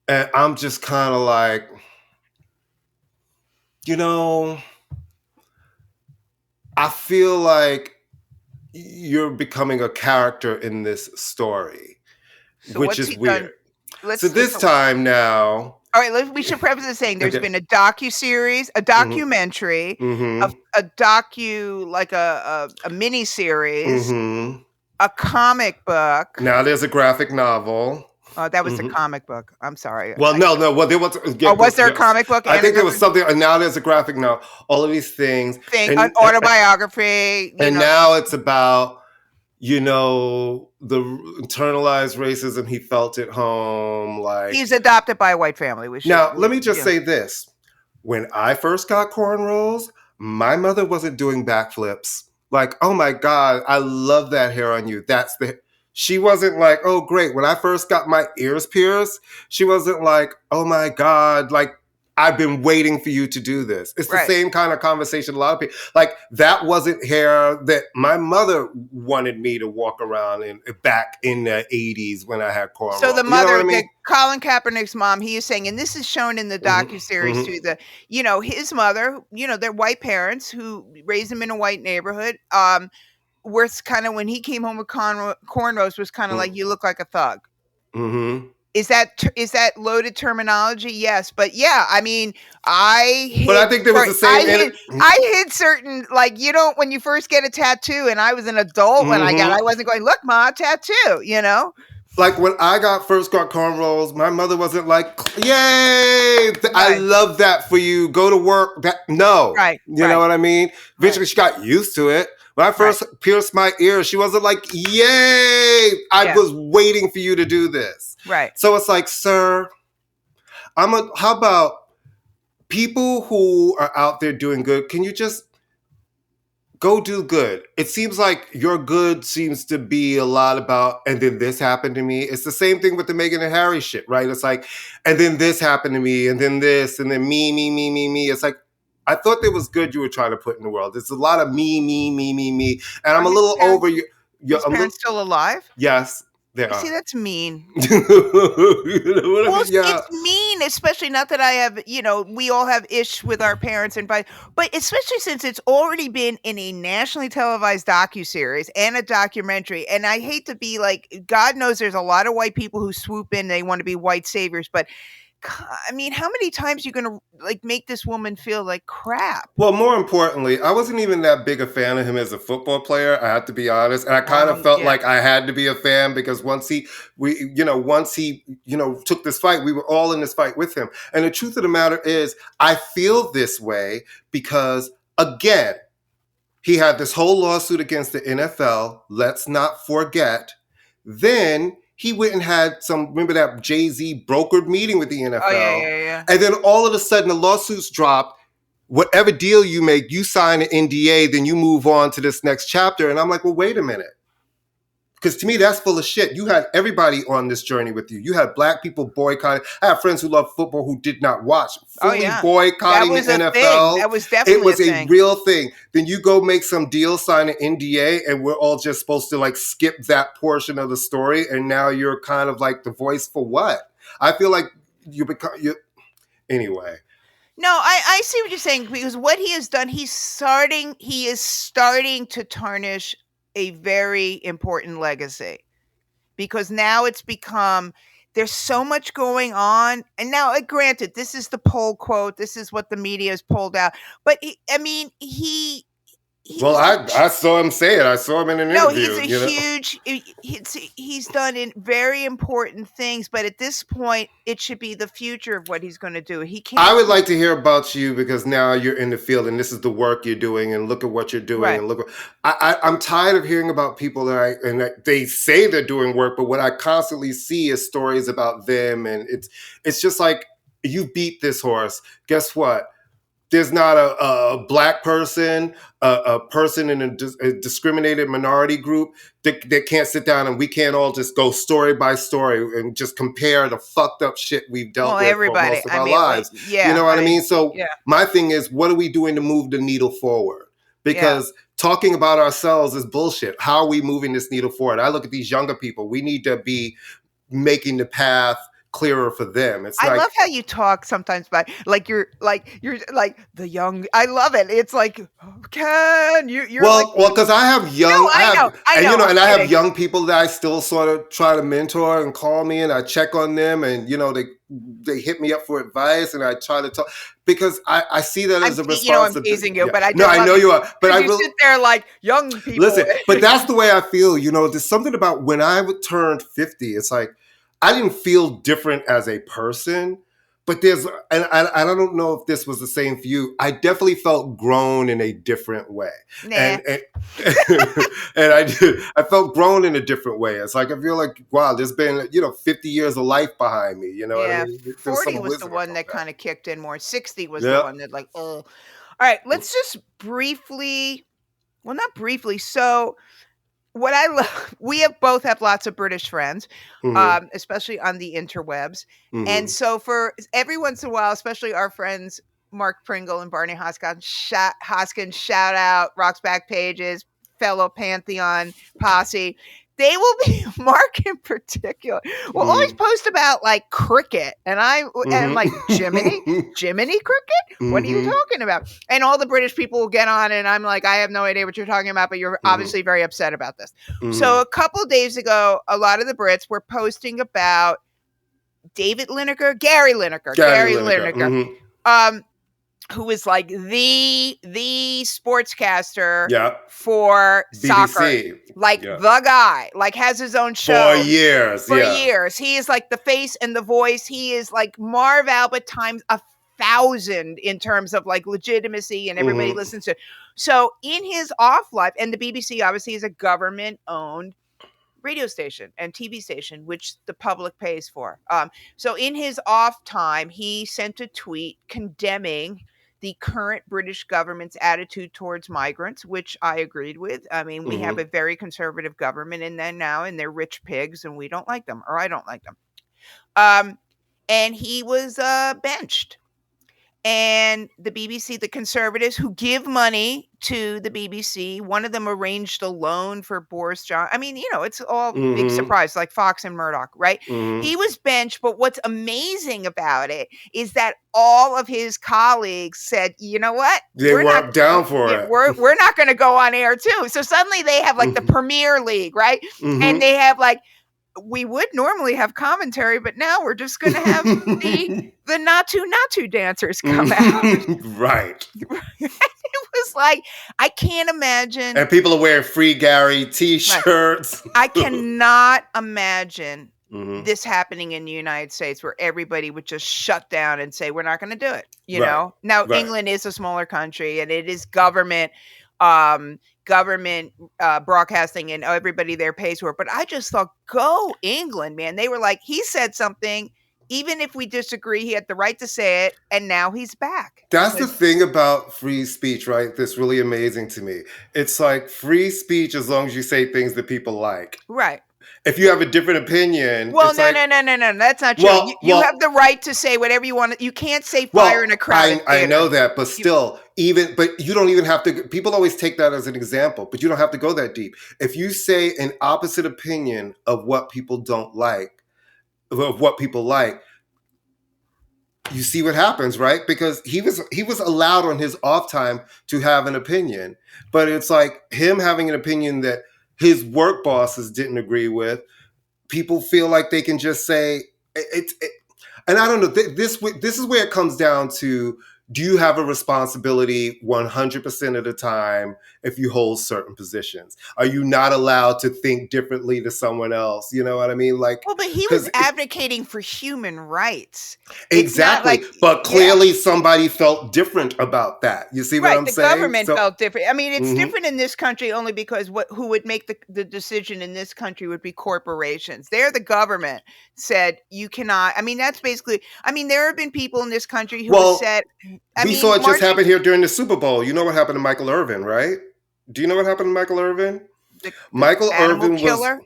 and I'm just kind of like, I feel like you're becoming a character in this story, which is weird. So this time now. All right, we should preface this saying there's been a docuseries, a documentary, a mini series, a comic book. Now there's a graphic novel. Oh, that was the comic book. I'm sorry. Well, no. Well, there was. Was there a comic book? I think there was something. And now there's a graphic novel. All of these things. An autobiography. And now it's about, the internalized racism he felt at home. Like he's adopted by a white family. Let me just say this: when I first got cornrows, my mother wasn't doing backflips. Like, oh my God, I love that hair on you. She wasn't like, oh, great. When I first got my ears pierced, she wasn't like, oh my God, like, I've been waiting for you to do this. It's the same kind of conversation a lot of people, like, that wasn't hair that my mother wanted me to walk around in back in the 80s when I had cornrows. So the mother, Colin Kaepernick's mom, he is saying, and this is shown in the docuseries too, his mother, their white parents who raised him in a white neighborhood, where it's kind of when he came home with cornrows was kind of like, you look like a thug. Is that loaded terminology? Yes, but yeah, I mean, I think there was the same. I hid certain, like, when you first get a tattoo, and I was an adult when I wasn't going, look, Ma, tattoo, Like when I first got cornrows, my mother wasn't like, yay, I love that for you. Go to work. You know what I mean? Eventually she got used to it. When I first pierced my ear, she wasn't like, yay, I was waiting for you to do this. Right. So it's like, sir, how about people who are out there doing good, can you just go do good? It seems like your good seems to be a lot about, and then this happened to me. It's the same thing with the Meghan and Harry shit, right? It's like, and then this happened to me, and then this, and then me. It's like, I thought there was good you were trying to put in the world. There's a lot of me. And I'm a little over you. His parents still alive? Yes, they are. See, that's mean. You know what I mean? It's mean, especially not that I have, we all have ish with our parents, but especially since it's already been in a nationally televised docuseries and a documentary. And I hate to be like, God knows there's a lot of white people who swoop in, they want to be white saviors, but I mean, how many times are you going to make this woman feel like crap? Well, more importantly, I wasn't even that big a fan of him as a football player. I have to be honest. And I kind of felt like I had to be a fan because once he took this fight, we were all in this fight with him. And the truth of the matter is, I feel this way because, again, he had this whole lawsuit against the NFL. Let's not forget. Then he went and had remember that Jay-Z brokered meeting with the NFL? Oh, yeah. And then all of a sudden the lawsuits dropped. Whatever deal you make, you sign an NDA, then you move on to this next chapter. And I'm like, well, wait a minute. Because to me, that's full of shit. You had everybody on this journey with you. You had black people boycotting. I have friends who love football who did not watch. Fully boycotting the NFL. Thing. That was definitely it was a real thing. Then you go make some deal, sign an NDA, and we're all just supposed to like skip that portion of the story. And now you're kind of like the voice for what? I feel like anyway. No, I see what you're saying, because what he has done, he is starting to tarnish a very important legacy, because now it's become, there's so much going on. And now, granted, this is the poll quote, this is what the media has pulled out, but I saw him say it. I saw him in an interview. No, he's a huge. He's done very important things, but at this point, it should be the future of what he's going to do. He can't. I would like to hear about you, because now you're in the field and this is the work you're doing, and look at what you're doing, and look. I'm tired of hearing about people that they say they're doing work, but what I constantly see is stories about them, and it's just like, you beat this horse. Guess what? There's not a black person, a person in a discriminated minority group that can't sit down and we can't all just go story by story and just compare the fucked up shit we've dealt with for most of our lives. You know what I mean? So my thing is, what are we doing to move the needle forward? Because talking about ourselves is bullshit. How are we moving this needle forward? I look at these younger people. We need to be making the path clearer for them. I love how you talk sometimes about you're like the young. I love it. It's like, Ken, you're because I have young. No, I know. And I have young people that I still sort of try to mentor and call me, and I check on them, and they hit me up for advice, and I try to talk, because I see that as a responsibility. I'm teasing you, but I know you are. But I sit there like young people. Listen, but that's the way I feel. There's something about when I turned 50. It's like, I didn't feel different as a person, but and I don't know if this was the same for you. I definitely felt grown in a different way. Nah. And I felt grown in a different way. It's like, I feel like, wow, there's been, 50 years of life behind me. You know what I mean? 40 was the one that kind of kicked in more. 60 was the one that All right, let's just not briefly. So, what I love, we both have lots of British friends, especially on the interwebs. And so for every once in a while, especially our friends, Mark Pringle and Barney Hoskins, shout out, Rock's Back Pages, fellow Pantheon posse. They will be, Mark in particular, will always post about cricket. And I'm like, Jiminy cricket? What are you talking about? And all the British people will get on, and I'm like, I have no idea what you're talking about, but you're obviously very upset about this. So a couple days ago, a lot of the Brits were posting about Gary Lineker. Who is like the sportscaster for BBC. Soccer, the guy, has his own show for years. He is like the face and the voice. He is like Marv Albert times 1,000 in terms of legitimacy, and everybody listens to it. So in his off life, and the BBC obviously is a government-owned radio station and TV station, which the public pays for. So in his off time, he sent a tweet condemning the current British government's attitude towards migrants, which I agreed with. I mean, we have a very conservative government, and they're rich pigs, and we don't like them, or I don't like them. And he was benched. And the BBC, the conservatives who give money to the BBC, one of them arranged a loan for Boris Johnson. I mean, it's all big surprise, like Fox and Murdoch, right? He was benched, but what's amazing about it is that all of his colleagues said, you know what? We're not down for it. We're not going to go on air too. So suddenly they have the Premier League, right? And they have we would normally have commentary, but now we're just going to have the Natu dancers come out. Right. It was like, I can't imagine. And people are wearing Free Gary t-shirts. I cannot imagine this happening in the United States, where everybody would just shut down and say, we're not going to do it. You know? Now, England is a smaller country, and it is government broadcasting, and everybody there pays for it. But I just thought, go England, man. They were like, he said something, even if we disagree, he had the right to say it, and now he's back. That's the thing about free speech, right? That's really amazing to me. It's like free speech as long as you say things that people like. Right. If you have a different opinion, well, it's no, like, no, that's not true. You have the right to say whatever you want. You can't say fire in a crowded I theater. know that, but still, but you don't even have to. People always take that as an example, but you don't have to go that deep. If you say an opposite opinion of what people don't like, of what people like, you see what happens, right? Because he was allowed on his off time to have an opinion, but it's like him having an opinion that his work bosses didn't agree with. People feel like they can just say it, and I don't know. This is where it comes down to: do you have a responsibility 100% of the time if you hold certain positions? Are you not allowed to think differently to someone else? You know what I mean? Like, well, but he was advocating for human rights. Exactly. But clearly somebody felt different about that. You see what I'm saying? The government felt different. I mean, it's different in this country only because who would make the decision in this country would be corporations. There, the government said you cannot. I mean, that's basically. I mean, there have been people in this country who have said. We saw it just happen here during the Super Bowl. You know what happened to Michael Irvin, right? Do you know what happened to Michael Irvin? Michael Irvin killer?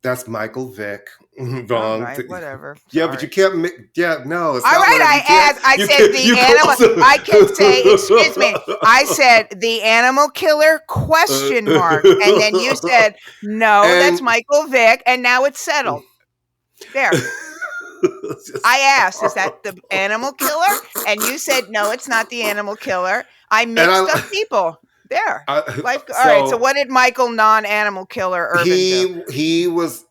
That's Michael Vick. Wrong. Right, whatever. Yeah, but you can't make. Yeah, no. It's all not right, I said the animal. I can say, excuse me. I said the animal killer ? And then you said no. That's Michael Vick, and now it's settled. There. I asked, is that the animal killer? And you said no, it's not the animal killer. I mixed up people. There. All right. So what did Michael non-animal killer Irvin do? He was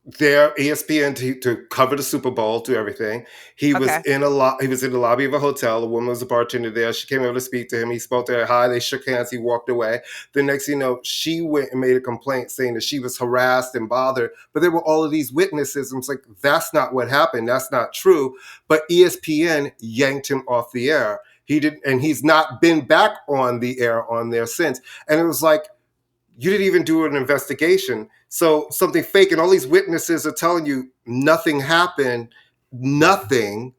there, ESPN, to cover the Super Bowl, do everything. He was in the lobby of a hotel. A woman was a bartender there. She came over to speak to him. He spoke to her. Hi. They shook hands. He walked away. The next thing you know, she went and made a complaint saying that she was harassed and bothered. But there were all of these witnesses. And it's like, that's not what happened. That's not true. But ESPN yanked him off the air. He did, and he's not been back on the air on there since. And it was like, you didn't even do an investigation. So something fake, and all these witnesses are telling you nothing happened, nothing.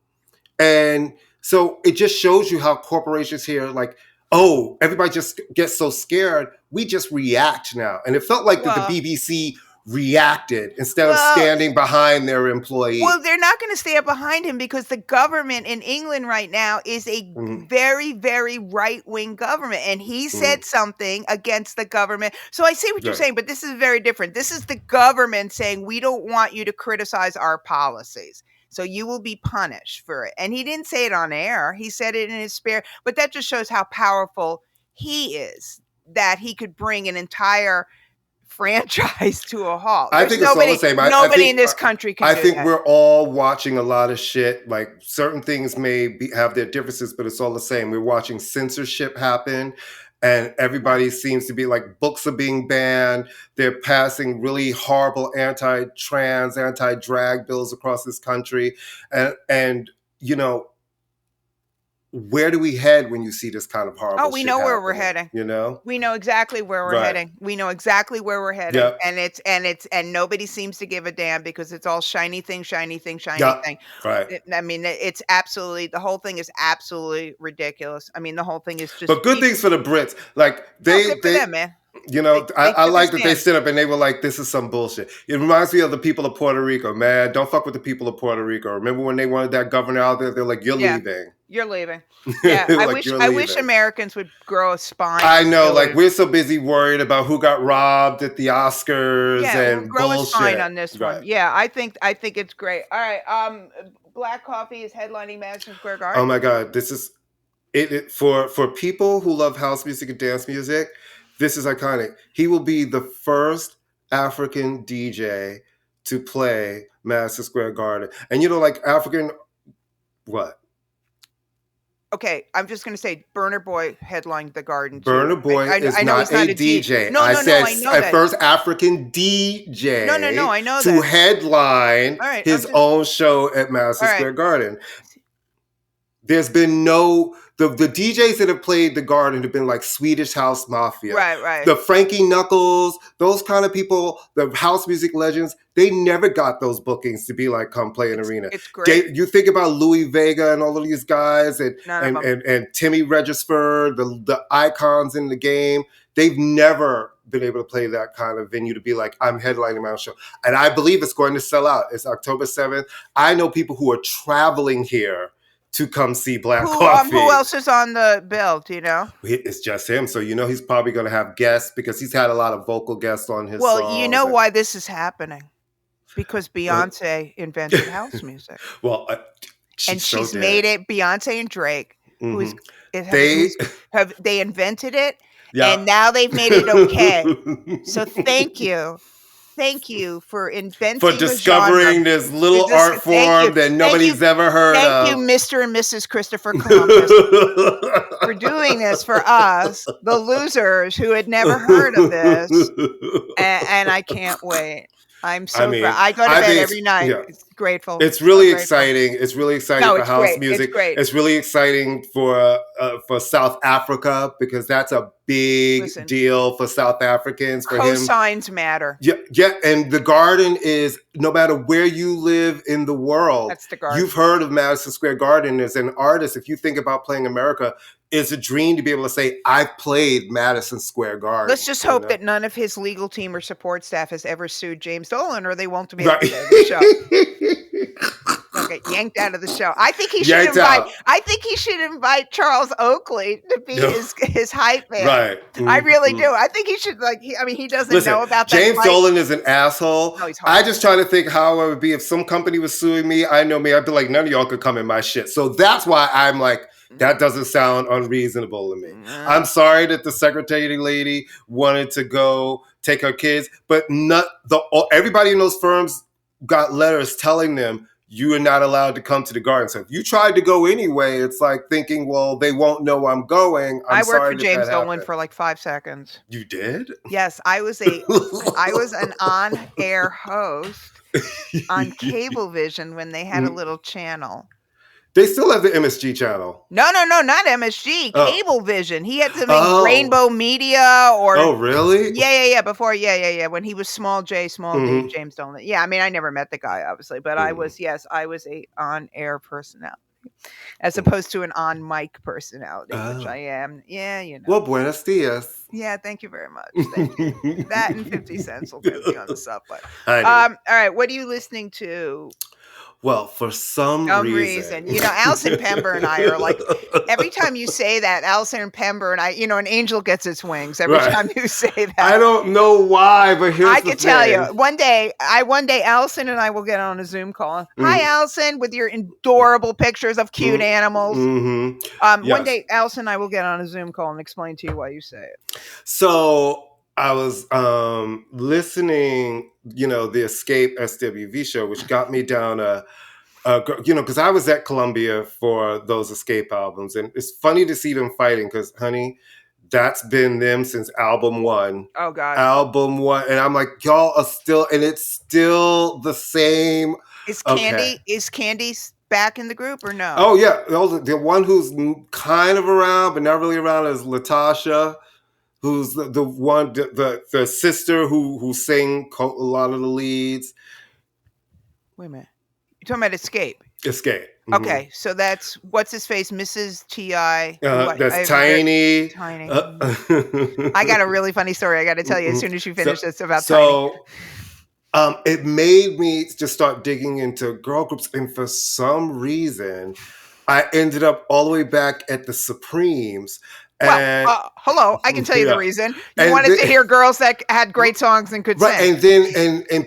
And so it just shows you how corporations here, like, oh, everybody just gets so scared. We just react now. And it felt like that the BBC reacted instead of standing behind their employee. Well, they're not going to stay up behind him because the government in England right now is a very, very right-wing government. And he said something against the government. So I see what you're saying, but this is very different. This is the government saying, we don't want you to criticize our policies. So you will be punished for it. And he didn't say it on air. He said it in his spare. But that just shows how powerful he is, that he could bring an entire franchise to a halt. I think it's all the same. Nobody in this country can do that. I think we're all watching a lot of shit. Like, certain things may have their differences, but it's all the same. We're watching censorship happen, and everybody seems to be like, books are being banned. They're passing really horrible anti-trans, anti-drag bills across this country. And you know, where do we head when you see this kind of horrible shit? We know where we're heading. You know? We know exactly where we're heading. We know exactly where we're heading. Yep. And nobody seems to give a damn because it's all shiny thing. Right. I mean, it's absolutely, the whole thing is absolutely ridiculous. I mean, the whole thing is just. But good things for the Brits. Like, good for them, man. You know, I like that they stood up and they were like, this is some bullshit. It reminds me of the people of Puerto Rico. Man, don't fuck with the people of Puerto Rico. Remember when they wanted that governor out there? They're like, you're leaving. You're leaving. Yeah, I wish Americans would grow a spine. I know, like, we're so busy worried about who got robbed at the Oscars and grow bullshit. A spine on this one. Yeah, I think it's great. All right, Black Coffee is headlining Madison Square Garden. Oh my God, this is it for people who love house music and dance music. This is iconic. He will be the first African DJ to play Madison Square Garden. And you know, like, African, what? Okay, I'm just going to say Burna Boy headlined the Garden. Burna Boy is not a DJ. I said first African DJ No, I know to headline his own show at Madison Square Garden. There's been The DJs that have played the Garden have been like Swedish House Mafia. Right. The Frankie Knuckles, those kind of people, the house music legends, they never got those bookings to be like, come play an arena. It's great. You think about Louis Vega and all of these guys and Timmy Regisford, the icons in the game. They've never been able to play that kind of venue to be like, I'm headlining my own show. And I believe it's going to sell out. It's October 7th. I know people who are traveling here to come see Black Coffee. Who else is on the bill? Do you know? It's just him. So he's probably going to have guests because he's had a lot of vocal guests on his songs. Well, you know why this is happening? Because Beyonce invented house music. Well, she's made it. Beyonce and Drake, they invented it, and now they've made it okay. So thank you for inventing, for discovering this little art form that nobody's ever heard of. Thank you, Mr. and Mrs. Christopher Columbus, for doing this for us, the losers who had never heard of this, and I can't wait. I'm so I go to bed every night. Yeah. It's grateful. It's really exciting. It's really exciting for house music. It's great. It's really exciting for South Africa because that's a big deal for South Africans. For cosigns matter. Yeah, and the Garden is, no matter where you live in the world, that's the Garden. You've heard of Madison Square Garden as an artist. If you think about playing America, it's a dream to be able to say, I've played Madison Square Garden. Let's just hope that none of his legal team or support staff has ever sued James Dolan, or they won't be able to do the show. They'll get yanked out of the show. I think he should invite Charles Oakley to be his hype man. Right. I really do. I think he should he doesn't know about that. James Dolan is an asshole. No, I just try to think how it would be if some company was suing me. I know me. I'd be like, none of y'all could come in my shit. So that's why I'm like, that doesn't sound unreasonable to me. I'm sorry that the secretary lady wanted to go take her kids, but everybody in those firms got letters telling them you are not allowed to come to the Garden. So if you tried to go anyway, it's like thinking, well, they won't know I'm going. I worked for James Dolan for like 5 seconds. You did? Yes, I was an on-air host on Cablevision when they had a little channel. They still have the MSG channel. No, not MSG. Cablevision. He had something Rainbow Media or. Oh, really? Yeah. Before, when he was Small J, D, James Dolan. Yeah, I mean, I never met the guy, obviously, but I was a on-air personality as opposed to an on-mic personality, which I am. Yeah, Well, buenos dias. Yeah, thank you very much. Thank you. That and 50 cents will get me on the subway. All right, what are you listening to? Well, for some reason. Allison Pember and I are like, every time you say that, Allison Pember and I, an angel gets its wings every time you say that. I don't know why, but I can tell you, one day, Allison and I will get on a Zoom call. Hi, Allison, with your adorable pictures of cute animals. One day, Allison and I will get on a Zoom call and explain to you why you say it. So I was listening, the Escape SWV show, which got me down because I was at Columbia for those Escape albums. And it's funny to see them fighting because, honey, that's been them since album 1. Oh, God. Album 1. And I'm like, y'all are still, and it's still the same. Is Candy back in the group or no? Oh, yeah. The one who's kind of around, but not really around is Latasha. Who's the one, the sister who sang a lot of the leads. Wait a minute. You're talking about Escape? Escape. Mm-hmm. Okay, so that's, what's his face? Mrs. T.I. That's Tiny. Tiny. I got a really funny story I got to tell you as soon as you finish this about Tiny. So it made me just start digging into girl groups. And for some reason, I ended up all the way back at the Supremes. Well, hello, I can tell you the reason. You wanted to hear girls that had great songs and could sing.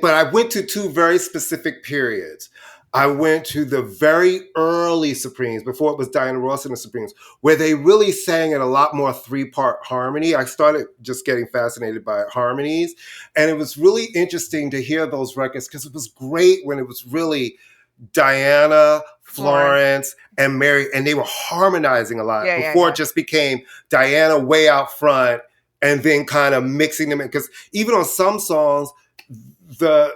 But I went to 2 very specific periods. I went to the very early Supremes, before it was Diana Ross and the Supremes, where they really sang in a lot more 3-part harmony. I started just getting fascinated by harmonies. And it was really interesting to hear those records because it was great when it was really Diana, Florence, and Mary, and they were harmonizing a lot before it just became Diana way out front and then kind of mixing them in. Because even on some songs, the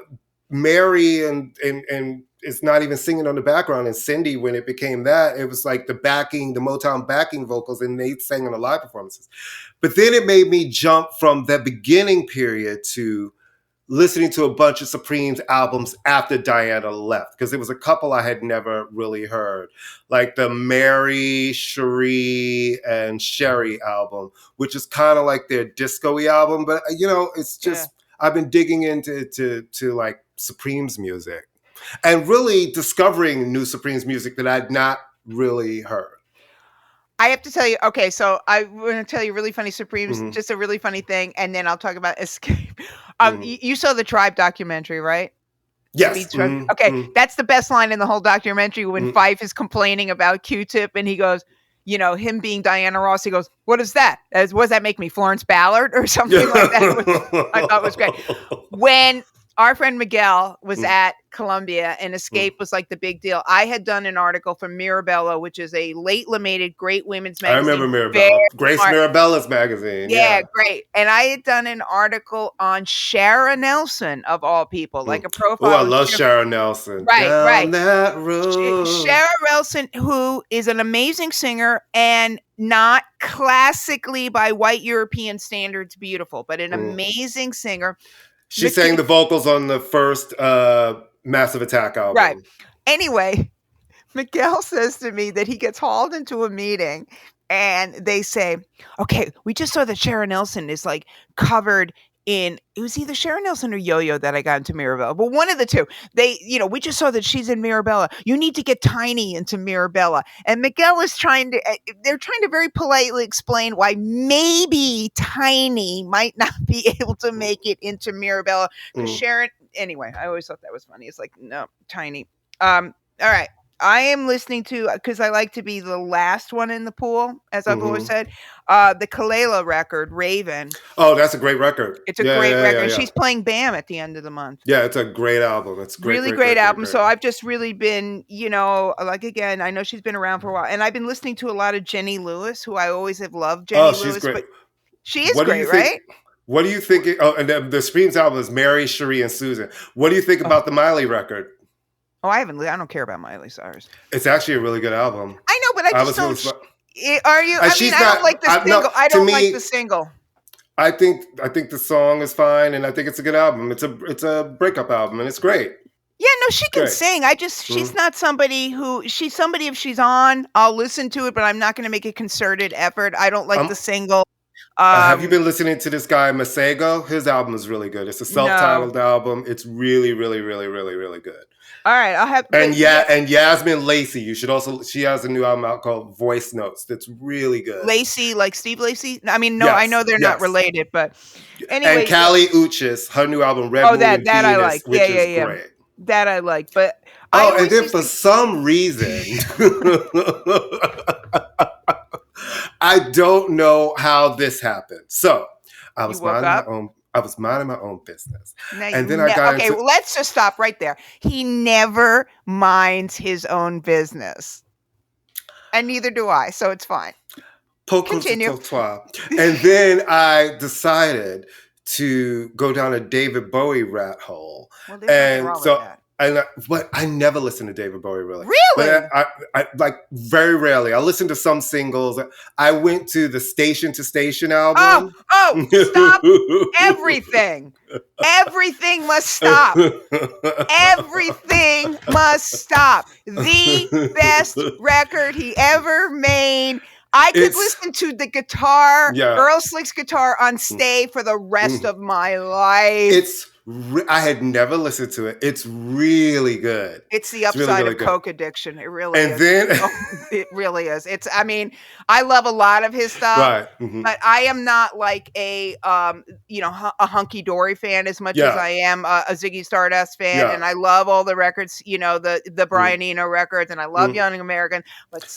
Mary and it's not even singing on the background. And Cindy, when it became that, it was like the Motown backing vocals, and they sang on the live performances. But then it made me jump from that beginning period to listening to a bunch of Supremes albums after Diana left, because there was a couple I had never really heard, like the Mary, Cherie, and Sherry album, which is kind of like their disco-y album. But, it's just, I've been digging into to like Supremes music and really discovering new Supremes music that I'd not really heard. I have to tell you, okay, so I'm going to tell you really funny Supremes, just a really funny thing, and then I'll talk about Escape. You saw the Tribe documentary, right? Yes. Okay, that's the best line in the whole documentary when Fife is complaining about Q-Tip, and he goes, him being Diana Ross, he goes, what is that? What does that make me, Florence Ballard or something like that? I thought was great. When our friend Miguel was at Columbia and Escape was like the big deal, I had done an article for Mirabella, which is a late lamented great women's magazine. I remember Mirabella. Grace Mirabella's magazine. Yeah, great. And I had done an article on Shara Nelson, of all people, like a profile. Oh, I love Shara Nelson. Right, Down that road. Shara Nelson, who is an amazing singer and not classically by white European standards beautiful, but an amazing singer. She sang the vocals on the first Massive Attack album. Right. Anyway, Miguel says to me that he gets hauled into a meeting and they say, okay, we just saw that Shara Nelson is like covered in, it was either Shara Nelson or Yo-Yo that I got into Mirabella, but one of the two. We just saw that she's in Mirabella. You need to get Tiny into Mirabella. And Miguel is they're trying to very politely explain why maybe Tiny might not be able to make it into Mirabella. Because Sharon, anyway, I always thought that was funny. It's like, no, Tiny. All right. I am listening to, because I like to be the last one in the pool, as I've always said, the Kalela record, Raven. Oh, that's a great record. It's a great record. She's playing BAM at the end of the month. Yeah, it's a great album. It's great, really great album. So I've just really been, like, again, I know she's been around for a while. And I've been listening to a lot of Jenny Lewis, who I always have loved. Jenny Lewis, she's great. But she is great, right? What do you think? And the Supremes album is Mary, Cherie, and Susan. What do you think about the Miley record? Oh, I don't care about Miley Cyrus. It's actually a really good album. I know, but I just don't. Are you? I mean, I don't like the single. No, I don't like the single. I think the song is fine, and I think it's a good album. It's a breakup album, and it's great. Yeah, no, she can sing. She's not somebody she's somebody, if she's on, I'll listen to it, but I'm not going to make a concerted effort. I don't like the single. Have you been listening to this guy, Masego? His album is really good. It's a self-titled album. It's really, really, really, really, really good. All right, I'll have. And Yasmin Lacey, you should also. She has a new album out called Voice Notes. That's really good. Lacey, like Steve Lacey. I mean, no, yes, I know they're not related, but anyway. And Callie Uchis, her new album Red Moon and that Venus, I like. Which is great. That I like, but and then for some reason, I don't know how this happened. So I was minding my own business. And then I got okay, well, let's just stop right there. He never minds his own business. And neither do I, so it's fine. Continue. And then I decided to go down a David Bowie rat hole. Well, there's nothing wrong with that. But I never listen to David Bowie, really. Really? But I like very rarely. I listen to some singles. I went to the Station to Station album. Oh, stop everything. Everything must stop. Everything must stop. The best record he ever made. I could listen to the guitar, Earl Slick's guitar on Stay for the rest of my life. I had never listened to it. It's really good. It's the upside of coke addiction. It really is. And then it really is. I mean, I love a lot of his stuff, right. Mm-hmm. but I am not like a hunky dory fan as much as I am a Ziggy Stardust fan. Yeah. And I love all the records, the Brian Eno records, and I love Young American, but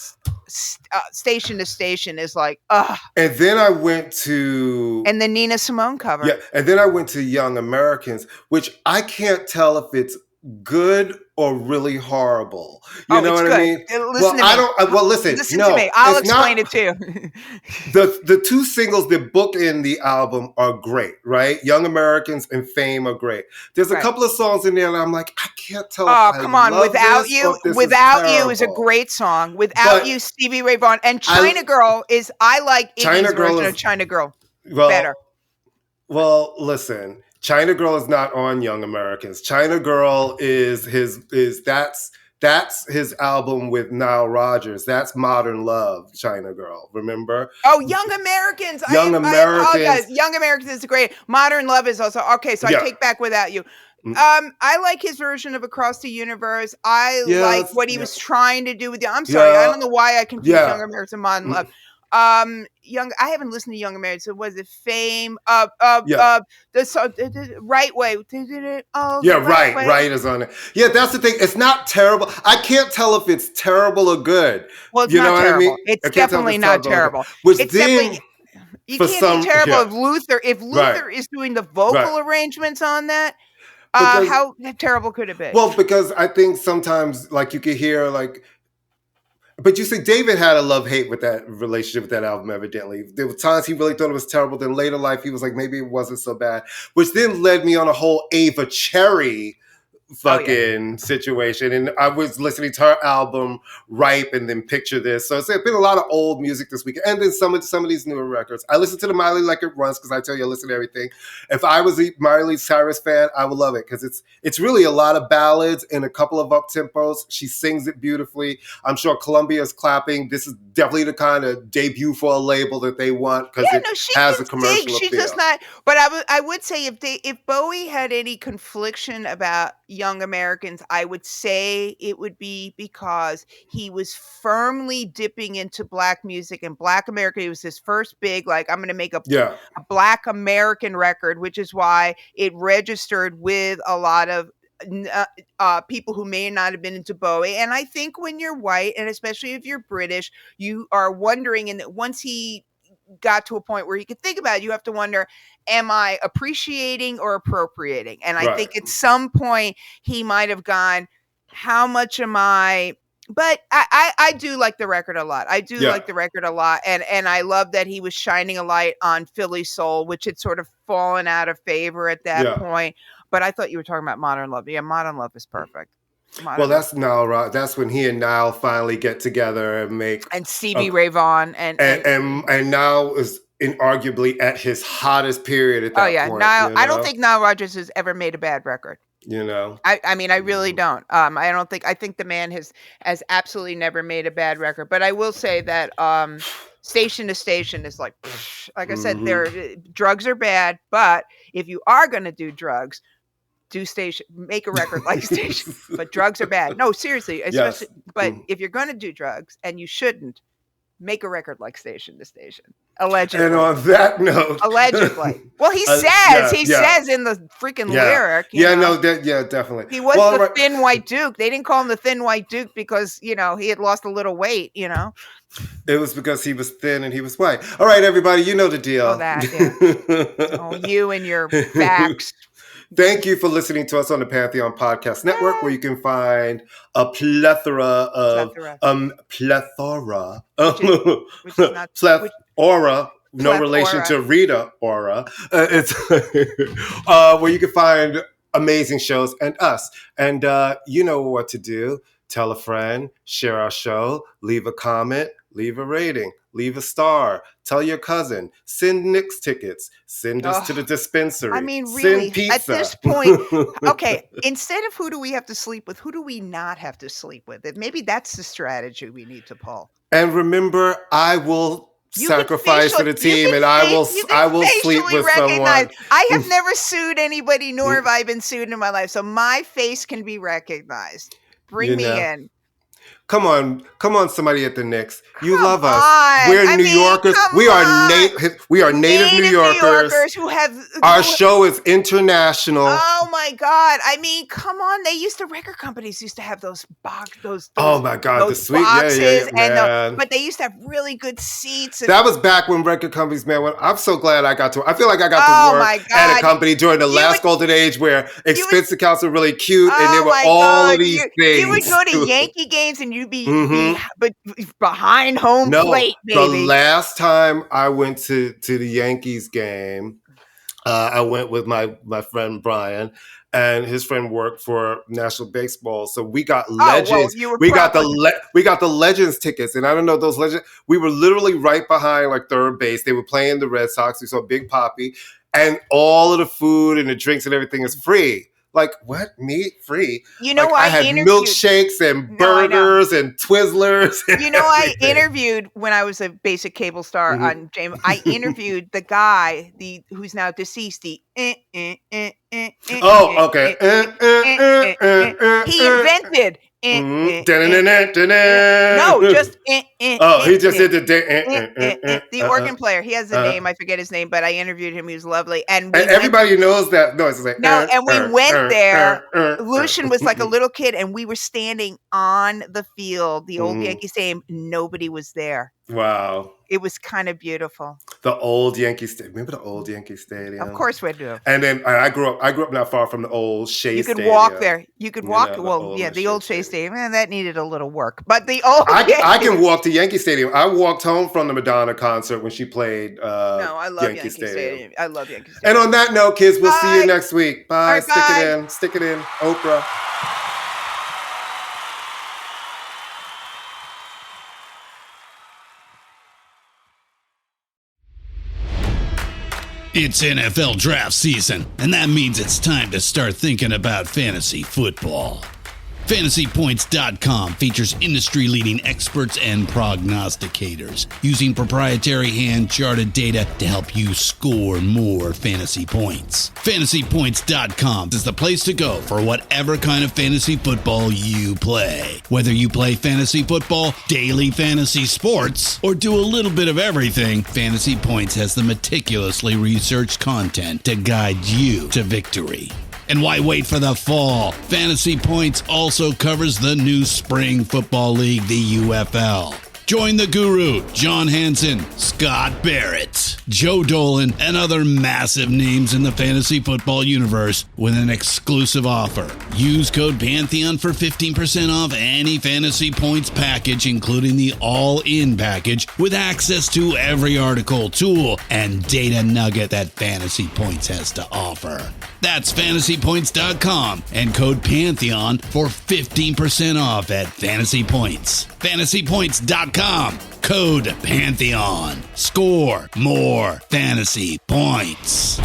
Station to Station is like, And then I went to the Nina Simone cover. Yeah, and then I went to Young Americans, which I can't tell if it's good or really horrible. You know it's what good. I mean? Listen to me. Listen. Listen No, to me. I'll it's explain not, it too. the two singles that book in the album are great, right? Young Americans and Fame are great. There's a couple of songs in there that I'm like, I can't tell if I come on. love Without this You. or if this Without is You is a terrible. great song. Without You, Stevie Ray Vaughan. And China Girl is, I like Iggy's version of China Girl better. Well, listen, China Girl is not on Young Americans. China Girl is that's his album with Nile Rodgers. That's Modern Love, China Girl. Remember? Oh, Young Americans. I apologize. Young Americans is great. Modern Love is also okay. So I take back Without You. I like his version of Across the Universe. I like what he was trying to do with I'm sorry, I don't know why I confused Young Americans and Modern Love. I haven't listened to Young Americans. So was it Fame? The Right Way. Right is on it. Yeah, that's the thing. It's not terrible. I can't tell if it's terrible or good. Well, it's not terrible. I mean? It's definitely not terrible. Which then you can't be terrible if Luther is doing the vocal arrangements on that. How terrible could it be? Well, because I think sometimes like you could hear like, but you see, David had a love-hate with that relationship with that album, evidently. There were times he really thought it was terrible. Then later life, he was like, maybe it wasn't so bad. Which then led me on a whole Ava Cherry fucking situation. And I was listening to her album Ripe and then Picture This. So it's been a lot of old music this week. And then some of these newer records. I listen to the Miley like it runs because I tell you I listen to everything. If I was a Miley Cyrus fan, I would love it because it's really a lot of ballads and a couple of up-tempos. She sings it beautifully. I'm sure Columbia's clapping. This is definitely the kind of debut for a label that they want because it has a commercial appeal. She's just not. But I would say if Bowie had any confliction about Young Americans, I would say it would be because he was firmly dipping into Black music and Black America. It was his first big, like, I'm going to make a Black American record, which is why it registered with a lot of people who may not have been into Bowie. And I think when you're white, and especially if you're British, you are wondering, and once he got to a point where you could think about it, you have to wonder, am I appreciating or appropriating? And I think at some point he might have gone, how much am I? But I do like the record a lot. I do like the record a lot. And I love that he was shining a light on Philly soul, which had sort of fallen out of favor at that point. But I thought you were talking about Modern Love. Yeah, Modern Love is perfect. That's Nile, right? That's when he and Nile finally get together and make Stevie Ray Vaughan and Nile is inarguably at his hottest period at that point. Nile. You know? I don't think Nile Rodgers has ever made a bad record. You know, I mean, I really don't. I think the man has absolutely never made a bad record. But I will say that Station to Station is like I said, drugs are bad, but if you are going to do drugs, make a record like Station, but drugs are bad. No, seriously, especially. But if you're going to do drugs, and you shouldn't, make a record like Station to Station. Allegedly. And on that note, allegedly. Well, he says in the freaking lyric. Definitely. He was the Thin White Duke. They didn't call him the Thin White Duke because he had lost a little weight. It was because he was thin and he was white. All right, everybody, you know the deal. Oh, that. Yeah. You and your facts. Thank you for listening to us on the Pantheon Podcast Network, where you can find a plethora of plethora. Which is not plethora. No relation to Rita Ora. It's where you can find amazing shows and us. And you know what to do. Tell a friend, share our show, leave a comment, leave a rating, leave a star, tell your cousin, send Knicks tickets, send us to the dispensary. I mean, really, at this point, okay, instead of who do we have to sleep with, who do we not have to sleep with? Maybe that's the strategy we need to pull. And remember, I will sacrifice for the team, and I will sleep with someone. I have never sued anybody, nor have I been sued in my life, so my face can be recognized. Bring me in. Come on, somebody at the Knicks. You love us. on. We're New Yorkers. We are native New Yorkers who have our show is international. Oh my God! I mean, come on. The record companies used to have those oh my God, the sweet boxes, man. But they used to have really good seats. That was back when record companies, man. I'm so glad I feel like I got to work at a company during the last golden age where expense accounts were really cute and there were all of these things. You would go to Yankee games and you'd be behind home plate, baby. The last time I went to the Yankees game, I went with my friend Brian, and his friend worked for National Baseball, so we got Legends. We got the Legends tickets, and I don't know those Legends. We were literally right behind like third base. They were playing the Red Sox. We saw Big Papi, and all of the food and the drinks and everything is free. Like, what? Meat free? You know, I had milkshakes and burgers and Twizzlers. You know, I interviewed when I was a basic cable star on James. I interviewed the guy, who's now deceased. Oh, okay. He invented. No, just he just did the organ player. He has a name, I forget his name, but I interviewed him. He was lovely, and everybody knows that. No, it's like and we went there. Lucian was like a little kid, and we were standing on the field, the old Yankee Stadium. Nobody was there. Wow. It was kind of beautiful. The old Yankee Stadium. Remember the old Yankee Stadium? Of course we do. And then I grew up not far from the old Shea Stadium. You could walk there. You could walk. The old Shea Stadium. That needed a little work. But the old I can walk to Yankee Stadium. I walked home from the Madonna concert when she played I love Yankee Stadium. I love Yankee Stadium. And on that note, kids, we'll see you next week. Bye. Right, Stick it in. Oprah. It's NFL draft season, and that means it's time to start thinking about fantasy football. FantasyPoints.com features industry-leading experts and prognosticators using proprietary hand-charted data to help you score more fantasy points. FantasyPoints.com is the place to go for whatever kind of fantasy football you play. Whether you play fantasy football, daily fantasy sports, or do a little bit of everything, Fantasy Points has the meticulously researched content to guide you to victory. And why wait for the fall? Fantasy Points also covers the new spring football league, the UFL. Join the guru, John Hansen, Scott Barrett, Joe Dolan, and other massive names in the fantasy football universe with an exclusive offer. Use code Pantheon for 15% off any Fantasy Points package, including the all-in package, with access to every article, tool, and data nugget that Fantasy Points has to offer. That's FantasyPoints.com and code Pantheon for 15% off at Fantasy Points. FantasyPoints.com, code Pantheon. Score more fantasy points.